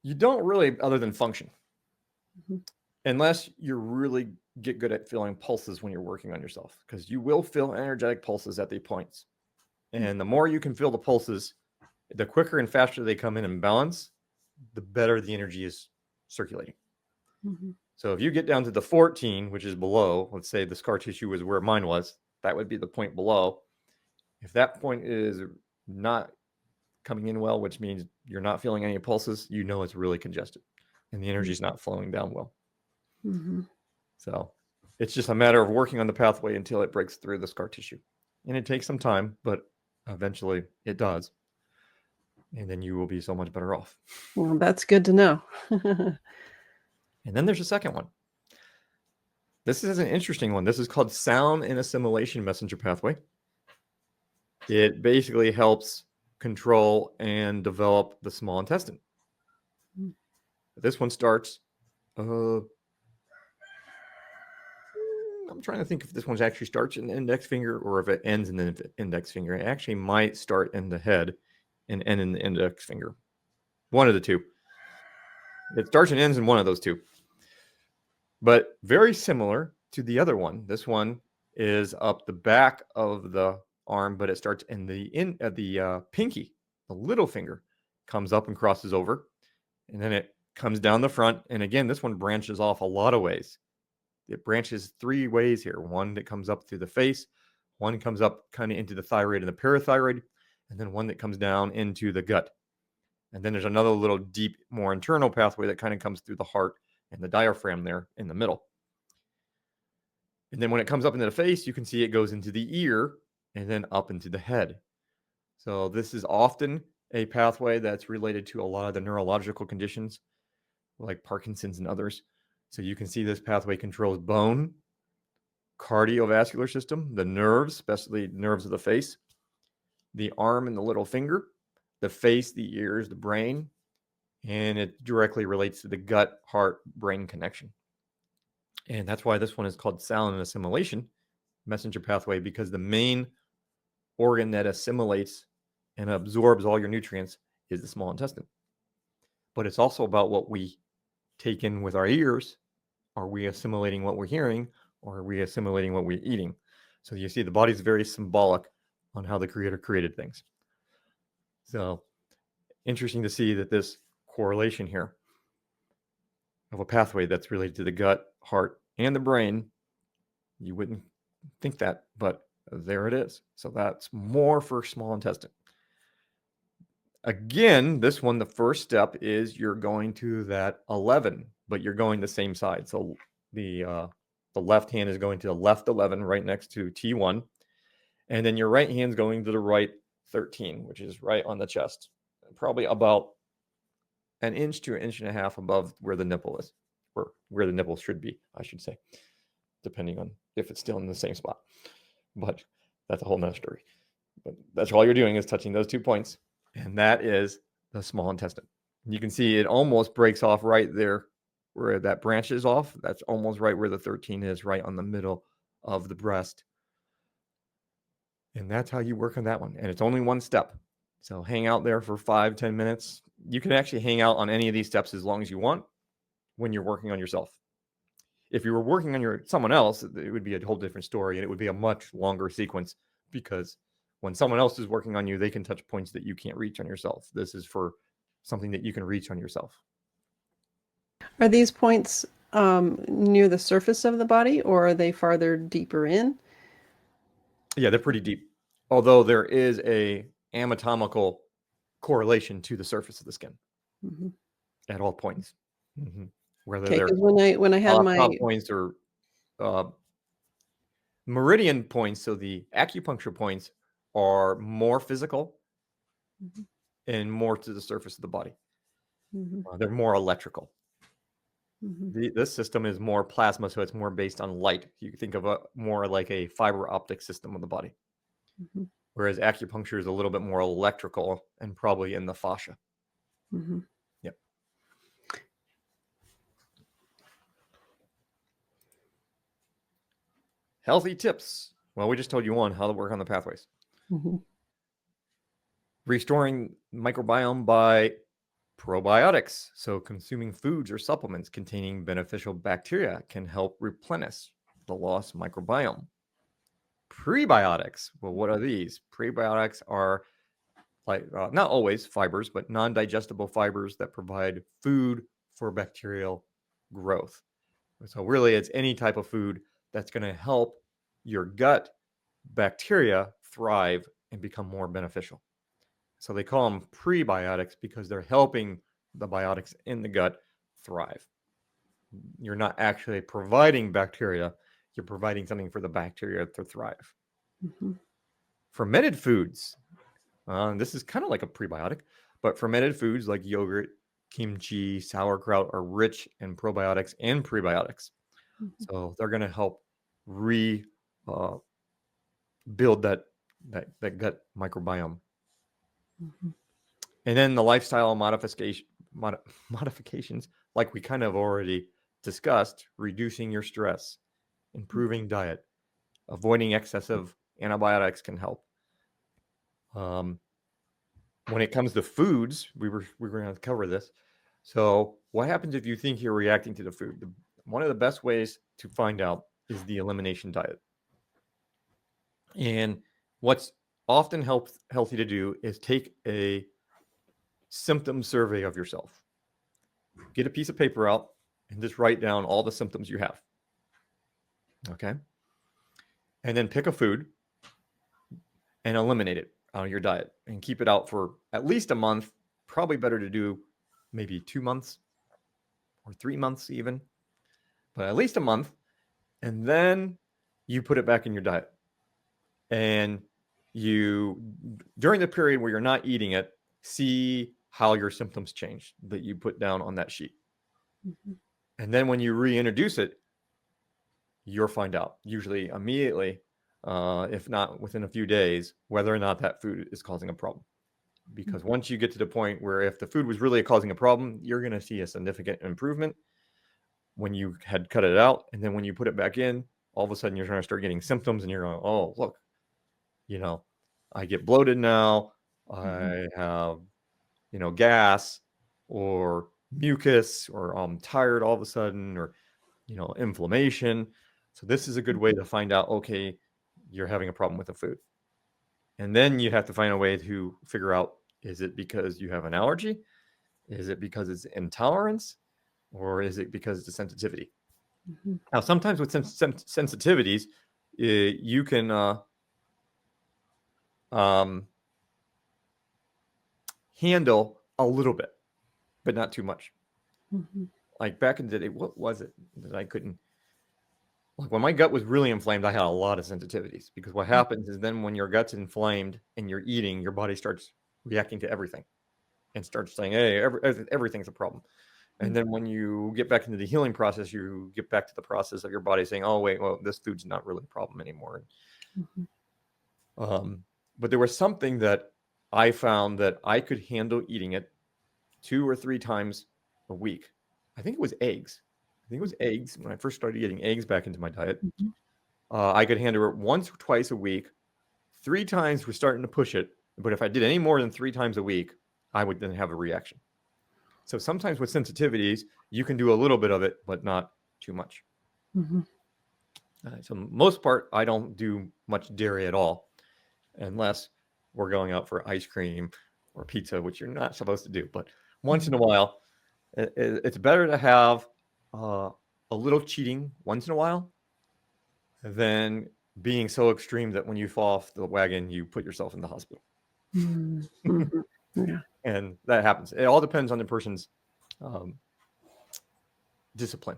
You don't really, other than function,
Mm-hmm.
unless you really get good at feeling pulses when you're working on yourself, because you will feel energetic pulses at the points. And the more you can feel the pulses, the quicker and faster they come in balance, the better the energy is circulating.
Mm-hmm.
So if you get down to the 14, which is below, let's say the scar tissue was where mine was, that would be the point below. If that point is not coming in well, which means you're not feeling any pulses, you know it's really congested and the energy is not flowing down well.
Mm-hmm.
So it's just a matter of working on the pathway until it breaks through the scar tissue. And it takes some time, but eventually it does. And then you will be so much better off.
Well, that's good to know.
And then there's a second one. This is an interesting one. This is called sound and assimilation messenger pathway. It basically helps control and develop the small intestine. This one starts, I'm trying to think if this one actually starts in the index finger or if it ends in the index finger. It actually might start in the head and end in the index finger. One of the two. It starts and ends in one of those two. But very similar to the other one. This one is up the back of the arm, but it starts in the pinky. The little finger comes up and crosses over, and then it comes down the front. And again, this one branches off a lot of ways. It branches 3 ways here. One that comes up through the face, one comes up kind of into the thyroid and the parathyroid, and then one that comes down into the gut. And then there's another little deep, more internal pathway that kind of comes through the heart and the diaphragm there in the middle. And then when it comes up into the face, you can see it goes into the ear and then up into the head. So this is often a pathway that's related to a lot of the neurological conditions like Parkinson's and others. So you can see this pathway controls bone, cardiovascular system, the nerves, especially nerves of the face, the arm and the little finger, the face, the ears, the brain, and it directly relates to the gut, heart, brain connection. And that's why this one is called silent assimilation messenger pathway, because the main organ that assimilates and absorbs all your nutrients is the small intestine. But it's also about what we take in with our ears. Are we assimilating what we're hearing, or are we assimilating what we're eating? So you see the body's very symbolic on how the creator created things. So interesting to see that this correlation here of a pathway that's related to the gut, heart, and the brain. You wouldn't think that, but there it is. So that's more for small intestine. Again, this one, the first step is you're going to that 11, but you're going the same side. So the left hand is going to the left 11 right next to T1. And then your right hand's going to the right 13, which is right on the chest. Probably about an inch to an inch and a half above where the nipple is, or where the nipple should be, I should say, depending on if it's still in the same spot. But that's a whole nother story. But that's all you're doing is touching those 2 points. And that is the small intestine. You can see it almost breaks off right there where that branches off. That's almost right where the 13 is, right on the middle of the breast. And that's how you work on that one. And it's only one step. So hang out there for 5-10 minutes. You can actually hang out on any of these steps as long as you want when you're working on yourself. If you were working on someone else, it would be a whole different story, and it would be a much longer sequence, because when someone else is working on you, they can touch points that you can't reach on yourself. This is for something that you can reach on yourself.
Are these points near the surface of the body, or are they farther deeper in?
Yeah, they're pretty deep. Although there is a anatomical correlation to the surface of the skin at all points. Whether
Okay,
they're
because when I had my
top points or meridian points, so the acupuncture points are more physical and more to the surface of the body. They're more electrical. This system is more plasma, so it's more based on light. You think of it more like a fiber optic system of the body. Whereas acupuncture is a little bit more electrical and probably in the fascia. Yep. Healthy tips. Well, we just told you one, how to work on the pathways. Restoring microbiome by probiotics. So consuming foods or supplements containing beneficial bacteria can help replenish the lost microbiome. Prebiotics. Well, what are these? Prebiotics are like not always fibers, but non-digestible fibers that provide food for bacterial growth. So really, it's any type of food that's going to help your gut bacteria thrive and become more beneficial. So they call them prebiotics because they're helping the biotics in the gut thrive. You're not actually providing bacteria, you're providing something for the bacteria to thrive. Fermented foods. This is kind of like a prebiotic, but fermented foods like yogurt, kimchi, sauerkraut are rich in probiotics and prebiotics. So they're going to help rebuild that gut microbiome. And then the lifestyle modifications, like we kind of already discussed, reducing your stress, improving diet, avoiding excessive antibiotics can help. When it comes to foods, we were going to cover this. So what happens if you think you're reacting to the food? One of the best ways to find out is the elimination diet. And what's often healthy to do is take a symptom survey of yourself. Get a piece of paper out and just write down all the symptoms you have. Okay. And then pick a food and eliminate it out of your diet and keep it out for at least a month. Probably better to do maybe 2 months or 3 months, even, but at least a month. And then you put it back in your diet. And you, during the period where you're not eating it, see how your symptoms change that you put down on that sheet.
Mhm.
And then when you reintroduce it, you'll find out, usually immediately, if not within a few days, whether or not that food is causing a problem. Because once you get to the point where if the food was really causing a problem, you're going to see a significant improvement when you had cut it out. And then when you put it back in, all of a sudden you're going to start getting symptoms and you're going, oh, look, I get bloated now. I have, gas or mucus, or I'm tired all of a sudden, or, inflammation. So this is a good way to find out, okay, you're having a problem with the food. And then you have to find a way to figure out, is it because you have an allergy? Is it because it's intolerance? Or is it because it's a sensitivity?
Mhm.
Now, sometimes with sensitivities, you can handle a little bit, but not too much.
Mhm.
Like back in the day, what was it that I couldn't? Like when my gut was really inflamed, I had a lot of sensitivities, because what happens is then when your gut's inflamed and you're eating, your body starts reacting to everything and starts saying, hey, everything's a problem. And then when you get back into the healing process, you get back to the process of your body saying, oh, wait, well, this food's not really a problem anymore.
Mhm.
But there was something that I found that I could handle eating it 2 or 3 times a week. I think it was eggs. I think it was eggs when I first started getting eggs back into my diet.
Mhm.
I could handle it once or twice a week. 3 times was starting to push it, but if I did any more than 3 times a week, I would then have a reaction. So sometimes with sensitivities, you can do a little bit of it, but not too much.
Mhm.
So most part, I don't do much dairy at all, unless we're going out for ice cream or pizza, which you're not supposed to do. But once in a while, it's better to have uh, a little cheating once in a while than being so extreme that when you fall off the wagon, you put yourself in the hospital.
Mhm. Mhm. Yeah.
And that happens. It all depends on the person's um, discipline.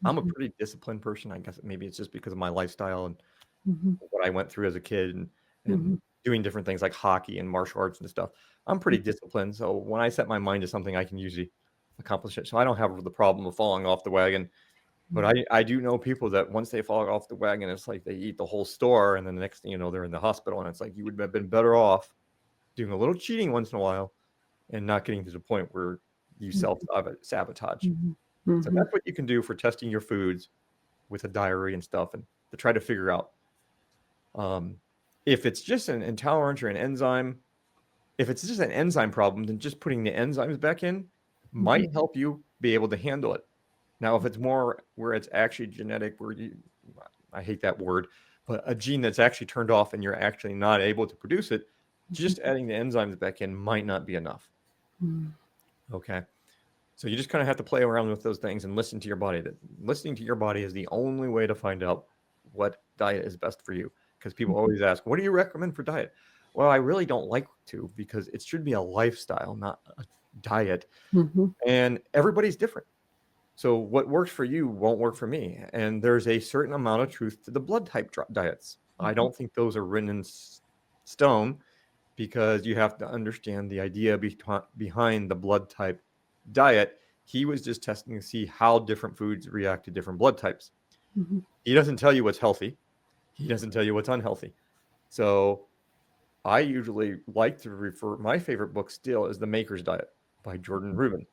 I'm a
Mhm.
pretty disciplined person. I guess maybe it's just because of my lifestyle and
Mhm.
what I went through as a kid, and
Mhm.
doing different things like hockey and martial arts and stuff. I'm pretty disciplined. So when I set my mind to something, I can usually accomplish it. So I don't have the problem of falling off the wagon. But I do know people that once they fall off the wagon, it's like they eat the whole store, and then the next thing you know, they're in the hospital. And it's like you would have been better off doing a little cheating once in a while and not getting to the point where you
Mhm.
self sabotage.
Mhm.
So
Mhm.
that's what you can do for testing your foods with a diary and stuff, and to try to figure out um, if it's just an intolerance or an enzyme. If it's just an enzyme problem, then just putting the enzymes back in
Mhm.
might help you be able to handle it. Now, if it's more where it's actually genetic, where I hate that word, but a gene that's actually turned off and you're actually not able to produce it,
Mhm.
just adding the enzymes back in might not be enough.
Mhm.
Okay. So you just kind of have to play around with those things and listen to your body. That listening to your body is the only way to find out what diet is best for you. Because people always ask, "What do you recommend for diet?" Well, I really don't like to, because it should be a lifestyle, not a diet.
Mhm.
And everybody's different. So what works for you won't work for me. And there's a certain amount of truth to the blood type diets. I
Mhm.
don't think those are written in stone, because you have to understand the idea behind the blood type diet. He was just testing to see how different foods react to different blood types.
Mhm.
He doesn't tell you what's healthy. He doesn't tell you what's unhealthy. So I usually like to refer, my favorite book still is The Maker's Diet by Jordan Rubin,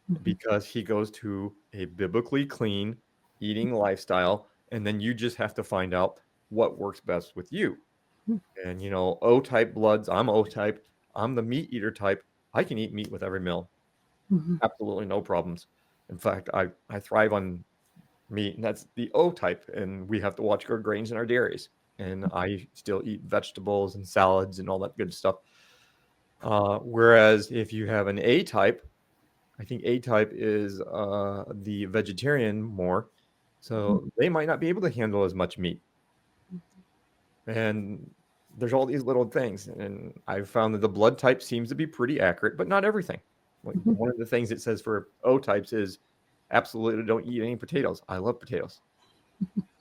Mhm.
because he goes to a biblically clean eating lifestyle, and then you just have to find out what works best with you. And O type bloods, I'm O type. I'm the meat eater type. I can eat meat with every meal.
Mhm.
Absolutely no problems. In fact, I thrive on meat, and that's the O type, and we have to watch our grains and our dairies. and I still eat vegetables and salads and all that good stuff. Whereas if you have an A type, I think A type is the vegetarian more, so they might not be able to handle as much meat. And there's all these little things, and I've found that the blood type seems to be pretty accurate, but not everything. Like one of the things it says for O types is absolutely don't eat any potatoes. I love potatoes,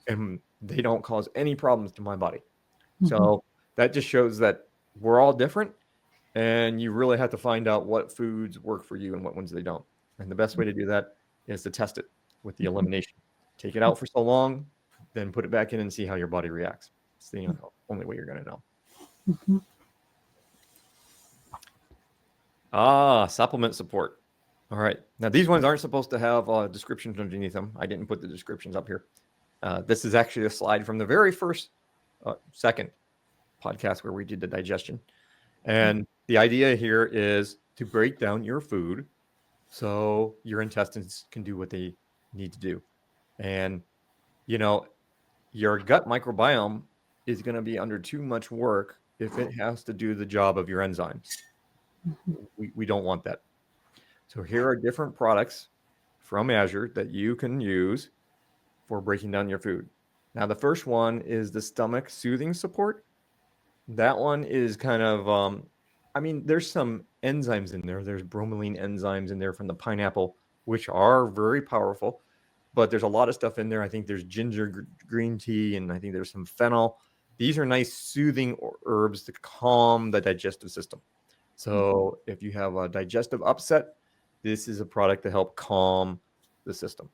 and they don't cause any problems to my body. So that just shows that we're all different, and you really have to find out what foods work for you and what ones they don't. And the best way to do that is to test it with the elimination. Take it out for so long, then put it back in and see how your body reacts. It's the only way you're going to know. Supplement support. All right. Now, these ones aren't supposed to have descriptions underneath them. I didn't put the descriptions up here. This is actually a slide from the very first, second podcast where we did the digestion. And the idea here is to break down your food so your intestines can do what they need to do. And, you know, your gut microbiome is going to be under too much work if it has to do the job of your enzymes. We don't want that. So here are different products from Azure that you can use for breaking down your food. Now, the first one is the stomach soothing support. That one is kind of, there's some enzymes in there. There's bromelain enzymes in there from the pineapple, which are very powerful. But there's a lot of stuff in there. I think there's ginger green tea, and I think there's some fennel. These are nice soothing herbs to calm the digestive system. So if you have a digestive upset, this is a product to help calm the system.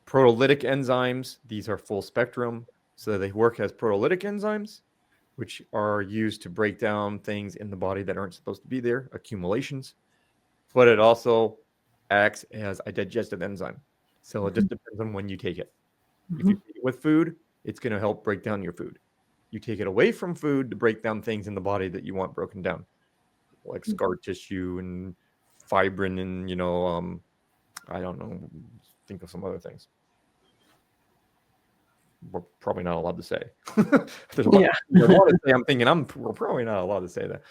Proteolytic enzymes, these are full spectrum. So they work as proteolytic enzymes, which are used to break down things in the body that aren't supposed to be there, accumulations. But it also acts as a digestive enzyme. So it just depends on when you take it. If you take it with food, it's going to help break down your food. You take it away from food to break down things in the body that you want broken down, like scar tissue and fibrin and, I don't know, think of some other things. We're probably not allowed to say. There's a lot to say. I'm thinking we're probably not allowed to say that.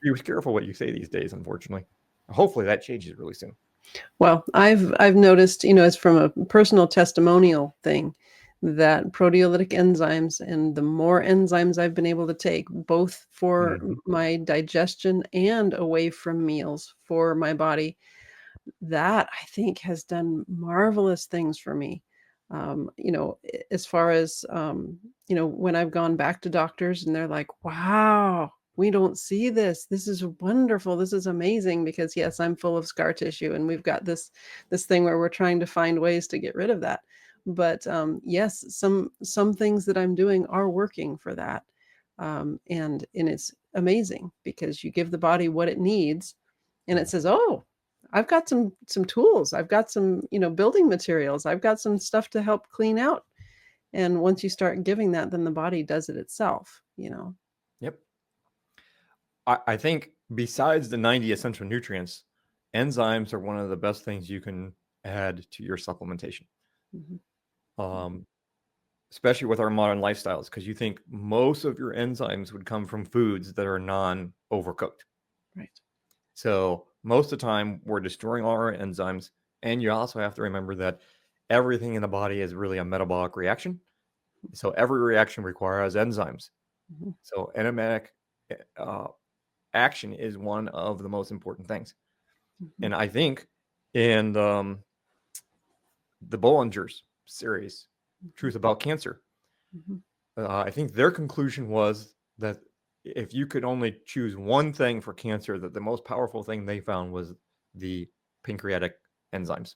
Be careful what you say these days, unfortunately. Hopefully that changes really soon.
Well, I've noticed, as from a personal testimonial thing, that proteolytic enzymes and the more enzymes I've been able to take, both for my digestion and away from meals for my body, that I think has done marvelous things for me. As far as, when I've gone back to doctors and they're like, wow, we don't see this. This is wonderful. This is amazing, because yes, I'm full of scar tissue and we've got this thing where we're trying to find ways to get rid of that. But yes, some things that I'm doing are working for that. And it's amazing because you give the body what it needs and it says, oh, I've got some tools. I've got some, building materials. I've got some stuff to help clean out. And once you start giving that, then the body does it itself,
Yep. I think besides the 90 essential nutrients, enzymes are one of the best things you can add to your supplementation. Especially with our modern lifestyles, because you think most of your enzymes would come from foods that are non-overcooked.
Right.
So most of the time we're destroying all our enzymes. And you also have to remember that everything in the body is really a metabolic reaction. So every reaction requires enzymes. So enzymatic action is one of the most important things. And I think in the Bollinger's series, Truth About Cancer, I think their conclusion was that if you could only choose one thing for cancer, that the most powerful thing they found was the pancreatic enzymes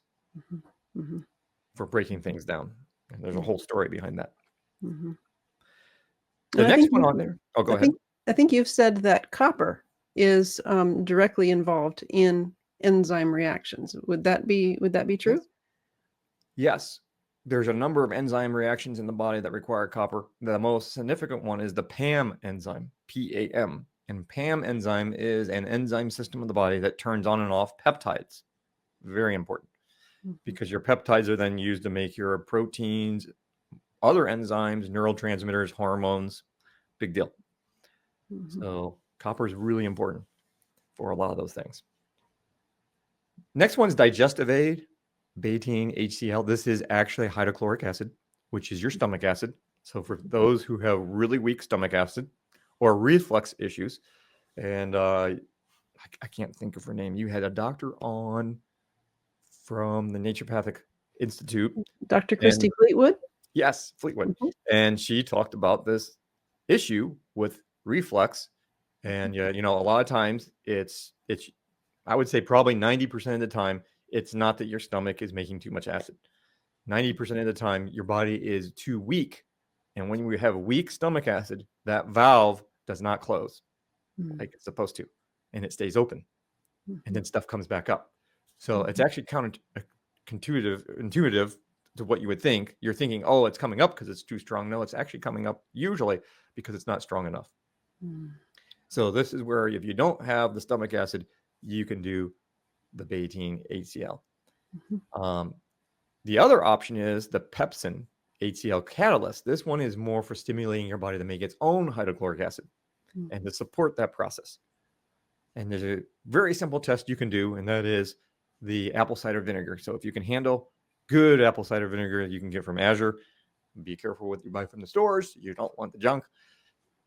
for breaking things down. And there's a whole story behind that. The next one on there. Oh, go ahead.
I think you've said that copper is directly involved in enzyme reactions. Would that be true?
Yes. There's a number of enzyme reactions in the body that require copper. The most significant one is the PAM enzyme, PAM. And PAM enzyme is an enzyme system of the body that turns on and off peptides. Very important, because your peptides are then used to make your proteins, other enzymes, neurotransmitters, hormones. Big deal. So copper is really important for a lot of those things. Next one's digestive aid, betaine, HCl. This is actually hydrochloric acid, which is your stomach acid. So for those who have really weak stomach acid or reflux issues, and I can't think of her name. You had a doctor on from the Naturopathic Institute.
Dr. Christy Fleetwood?
Yes, Fleetwood. And she talked about this issue with reflux. And yeah, a lot of times it's I would say probably 90% of the time, it's not that your stomach is making too much acid. 90% of the time, your body is too weak. And when we have weak stomach acid, that valve does not close like it's supposed to, and it stays open. And then stuff comes back up. So it's actually intuitive to what you would think. You're thinking, oh, it's coming up because it's too strong. No, it's actually coming up usually because it's not strong enough. So this is where if you don't have the stomach acid, you can do the betaine HCl. The other option is the pepsin HCl catalyst. This one is more for stimulating your body to make its own hydrochloric acid and to support that process. And there's a very simple test you can do, and that is the apple cider vinegar. So if you can handle good apple cider vinegar you can get from Azure, be careful what you buy from the stores. You don't want the junk.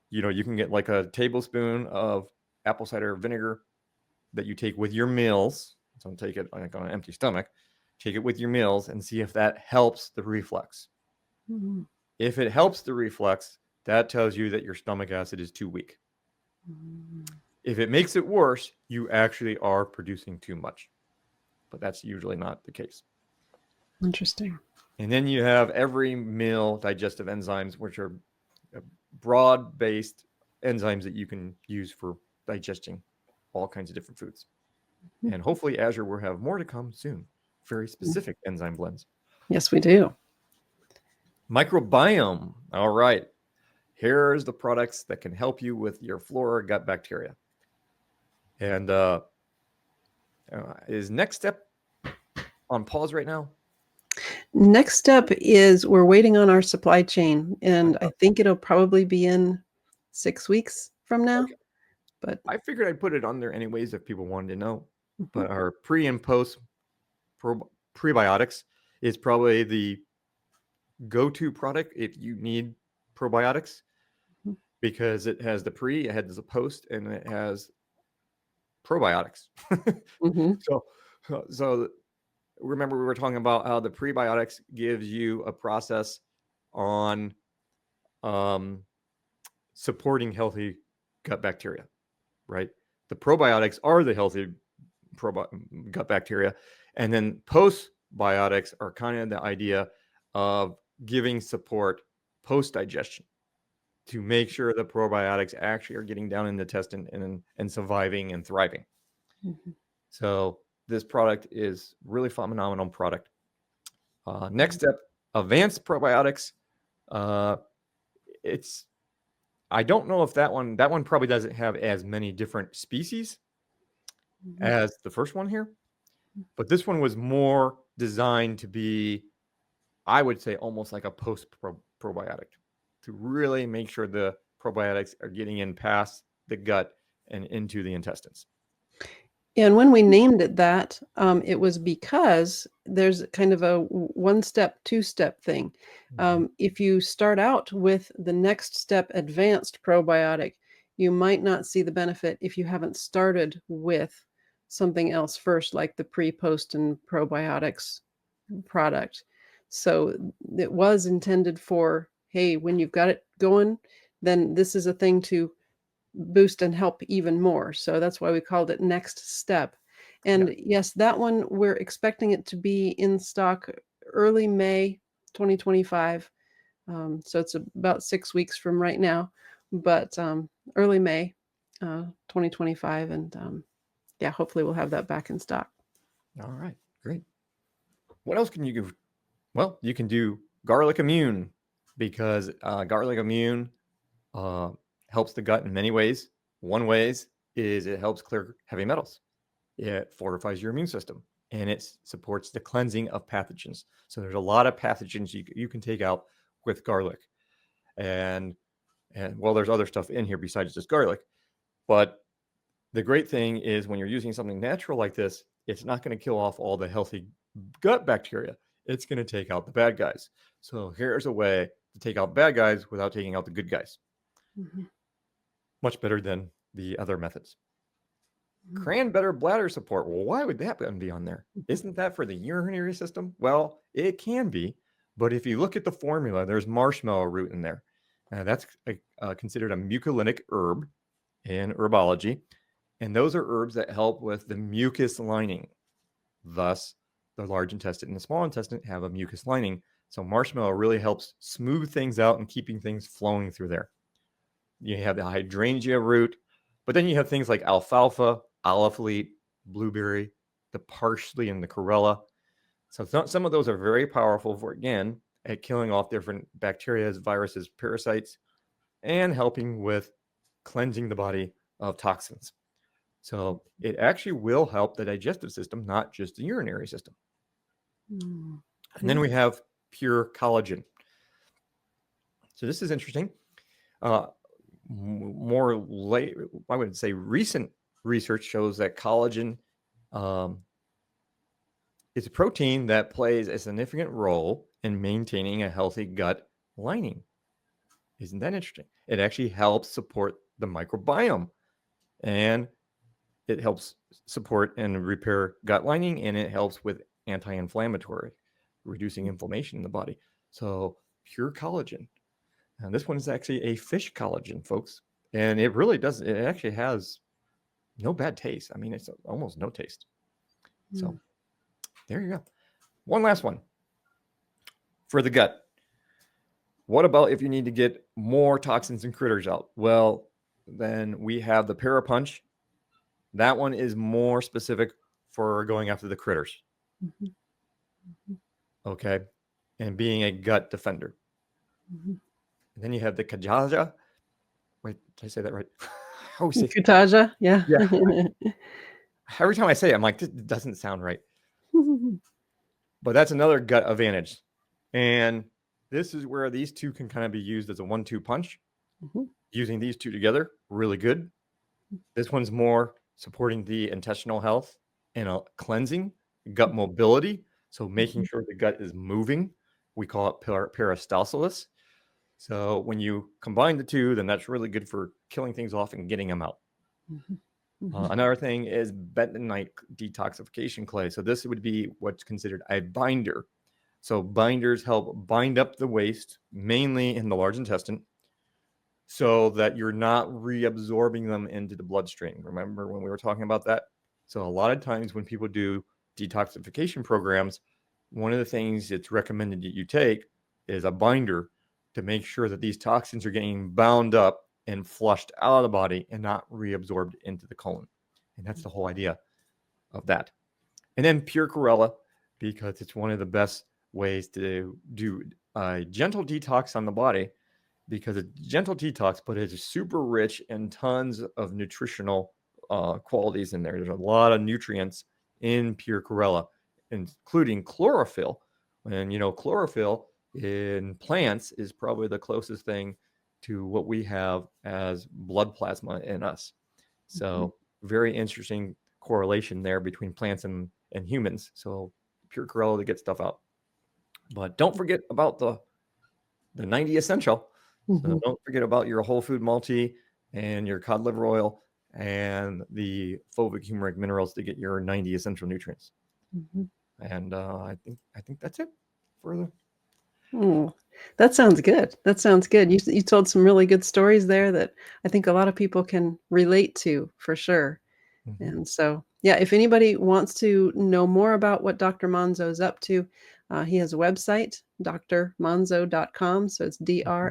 You can get like a tablespoon of apple cider vinegar that you take with your meals. So don't take it like on an empty stomach. Take it with your meals and see if that helps the reflux. If it helps the reflux, that tells you that your stomach acid is too weak. If it makes it worse, you actually are producing too much. But that's usually not the case.
Interesting.
And then you have every meal digestive enzymes, which are broad-based enzymes that you can use for digesting all kinds of different foods. And hopefully Azure will have more to come soon. Very specific enzyme blends.
Yes, we do.
Microbiome. All right. Here's the products that can help you with your flora gut bacteria. And is Next Step on pause right now?
Next step is we're waiting on our supply chain, and I think it'll probably be in 6 weeks from now.
Okay.
But
I figured I'd put it on there anyways if people wanted to know. But our pre and post prebiotics is probably the go-to product if you need probiotics, because it has the pre, it has the post, and it has probiotics. So remember we were talking about how the prebiotics gives you a process on supporting healthy gut bacteria, right? The probiotics are the healthy gut bacteria, and then postbiotics are kind of the idea of giving support post digestion to make sure the probiotics actually are getting down in the intestine and surviving and thriving. So this product is really phenomenal product. Next step, advanced probiotics. I don't know if that one probably doesn't have as many different species as the first one here, but this one was more designed to be, I would say, almost like a post probiotic to really make sure the probiotics are getting in past the gut and into the intestines.
And when we named it that, it was because there's kind of a one-step, two-step thing. If you start out with the next step advanced probiotic, you might not see the benefit if you haven't started with something else first, like the pre, post, and probiotics product. So it was intended for, hey, when you've got it going, then this is a thing to boost and help even more. So that's why we called it Next Step. And yes, that one, we're expecting it to be in stock early May 2025. So it's about 6 weeks from right now, but early May 2025. And yeah, hopefully we'll have that back in stock.
All right, great. What else can you do? Well, you can do garlic immune, because garlic immune helps the gut in many ways. One way is it helps clear heavy metals. It fortifies your immune system, and it supports the cleansing of pathogens. So there's a lot of pathogens you can take out with garlic. And well, there's other stuff in here besides just garlic. But the great thing is when you're using something natural like this, it's not going to kill off all the healthy gut bacteria. It's going to take out the bad guys. So here's a way to take out bad guys without taking out the good guys.
Mm-hmm.
Much better than the other methods.
Mm-hmm.
Cran-better bladder support. Well, why would that be on there? Isn't that for the urinary system? Well, it can be, but if you look at the formula, there's marshmallow root in there. That's considered a mucolytic herb in herbology, and those are herbs that help with the mucus lining. Thus, the large intestine and the small intestine have a mucus lining, so marshmallow really helps smooth things out and keeping things flowing through there. You have the hydrangea root, but then you have things like alfalfa, olive leaf, blueberry, the parsley, and the chlorella. So some of those are very powerful for, again, at killing off different bacteria, viruses, parasites, and helping with cleansing the body of toxins. So it actually will help the digestive system, not just the urinary system.
Mm-hmm.
And then we have pure collagen. So this is interesting. More late, I would say recent research shows that collagen is a protein that plays a significant role in maintaining a healthy gut lining. Isn't that interesting? It actually helps support the microbiome, and it helps support and repair gut lining, and it helps with anti-inflammatory, reducing inflammation in the body. So pure collagen. And this one is actually a fish collagen, folks. And it really does, it actually has no bad taste. I mean, it's almost no taste. So there you go. One last one for the gut. What about if you need to get more toxins and critters out? Well, then we have the Parapunch. That one is more specific for going after the critters.
Mm-hmm. Mm-hmm.
Okay. And being a gut defender.
Mm-hmm.
And then you have the Kajaja. Wait, did I say that right? Oh, see.
Kutaja, yeah.
Every time I say it, I'm like, this doesn't sound right. But that's another gut advantage. And this is where these two can kind of be used as a 1-2 punch. Mm-hmm. Using these two together, really good. This one's more supporting the intestinal health and cleansing, gut mobility. So making sure the gut is moving. We call it peristalsis. So when you combine the two, then that's really good for killing things off and getting them out. Mm-hmm. Another thing is bentonite detoxification clay. So this would be what's considered a binder. So binders help bind up the waste, mainly in the large intestine, so that you're not reabsorbing them into the bloodstream. Remember when we were talking about that? So a lot of times when people do detoxification programs, one of the things it's recommended that you take is a binder to make sure that these toxins are getting bound up and flushed out of the body and not reabsorbed into the colon. And that's the whole idea of that. And then pure chlorella, because it's one of the best ways to do a gentle detox on the body, because it's gentle detox, but it's super rich in tons of nutritional qualities in there. There's a lot of nutrients in pure chlorella, including chlorophyll. And, chlorophyll in plants is probably the closest thing to what we have as blood plasma in us. So very interesting correlation there between plants and humans. So pure chlorella to get stuff out. But don't forget about the 90 essential. So don't forget about your whole food multi and your cod liver oil and the fulvic humeric minerals to get your 90 essential nutrients. And I think that's it for the.
That sounds good. That sounds good. You told some really good stories there that I think a lot of people can relate to for sure. And so, yeah, if anybody wants to know more about what Dr. Monzo is up to, he has a website, drmonzo.com. So it's drmonzo.com.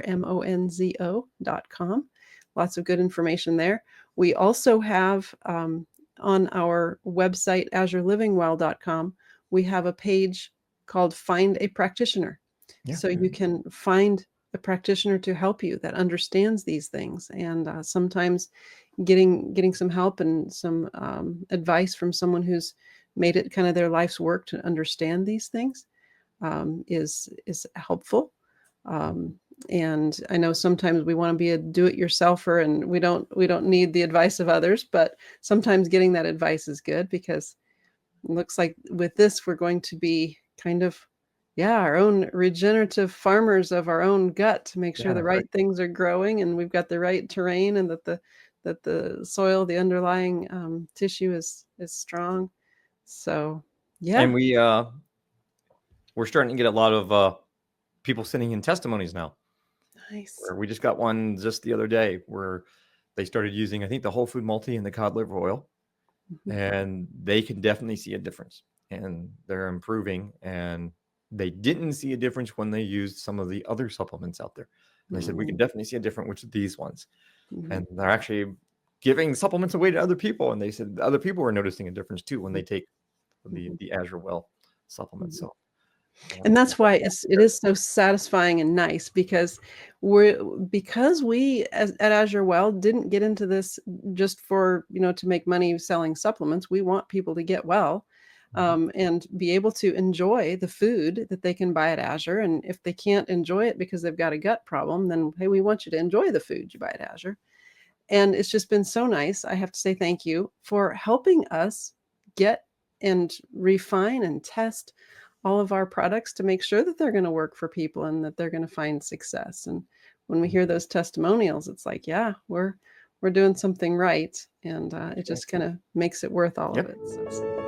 Lots of good information there. We also have on our website, azurelivingwell.com, we have a page called Find a Practitioner. Yeah. So you can find a practitioner to help you that understands these things. And sometimes getting some help and some advice from someone who's made it kind of their life's work to understand these things is helpful. And I know sometimes we want to be a do-it-yourselfer, and we don't need the advice of others, but sometimes getting that advice is good, because it looks like with this we're going to be kind of, yeah, our own regenerative farmers of our own gut, to make sure
Yeah,
the
right.
right things are growing and we've got the right terrain, and that the soil, the underlying tissue is strong. So yeah,
And we're starting to get a lot of people sending in testimonies now.
nice.
Where we just got one just the other day where they started using, I think, the whole food multi and the cod liver oil,
Mhm.
and they can definitely see a difference, and they're improving. And they didn't see a difference when they used some of the other supplements out there. And they said we can
Mm,
definitely see a difference with these ones,
mhm,
and they're actually giving supplements away to other people. And they said the other people are noticing a difference too when
mhm,
they take
mhm,
the AzureWell supplements.
mhm.
So
And
uh,
that's why it is so satisfying and nice, because we at AzureWell didn't get into this just for, to make money selling supplements. We want people to get well,
mhm.
and be able to enjoy the food that they can buy at Azure. And if they can't enjoy it because they've got a gut problem, then hey, we want you to enjoy the food you buy at Azure. And it's just been so nice. I have to say thank you for helping us get and refine and test all of our products to make sure that they're going to work for people and that they're going to find success. And when we hear those testimonials, it's like, yeah, we're doing something right, and it just kind
Exactly.
of makes it worth all of
Yep.
it. So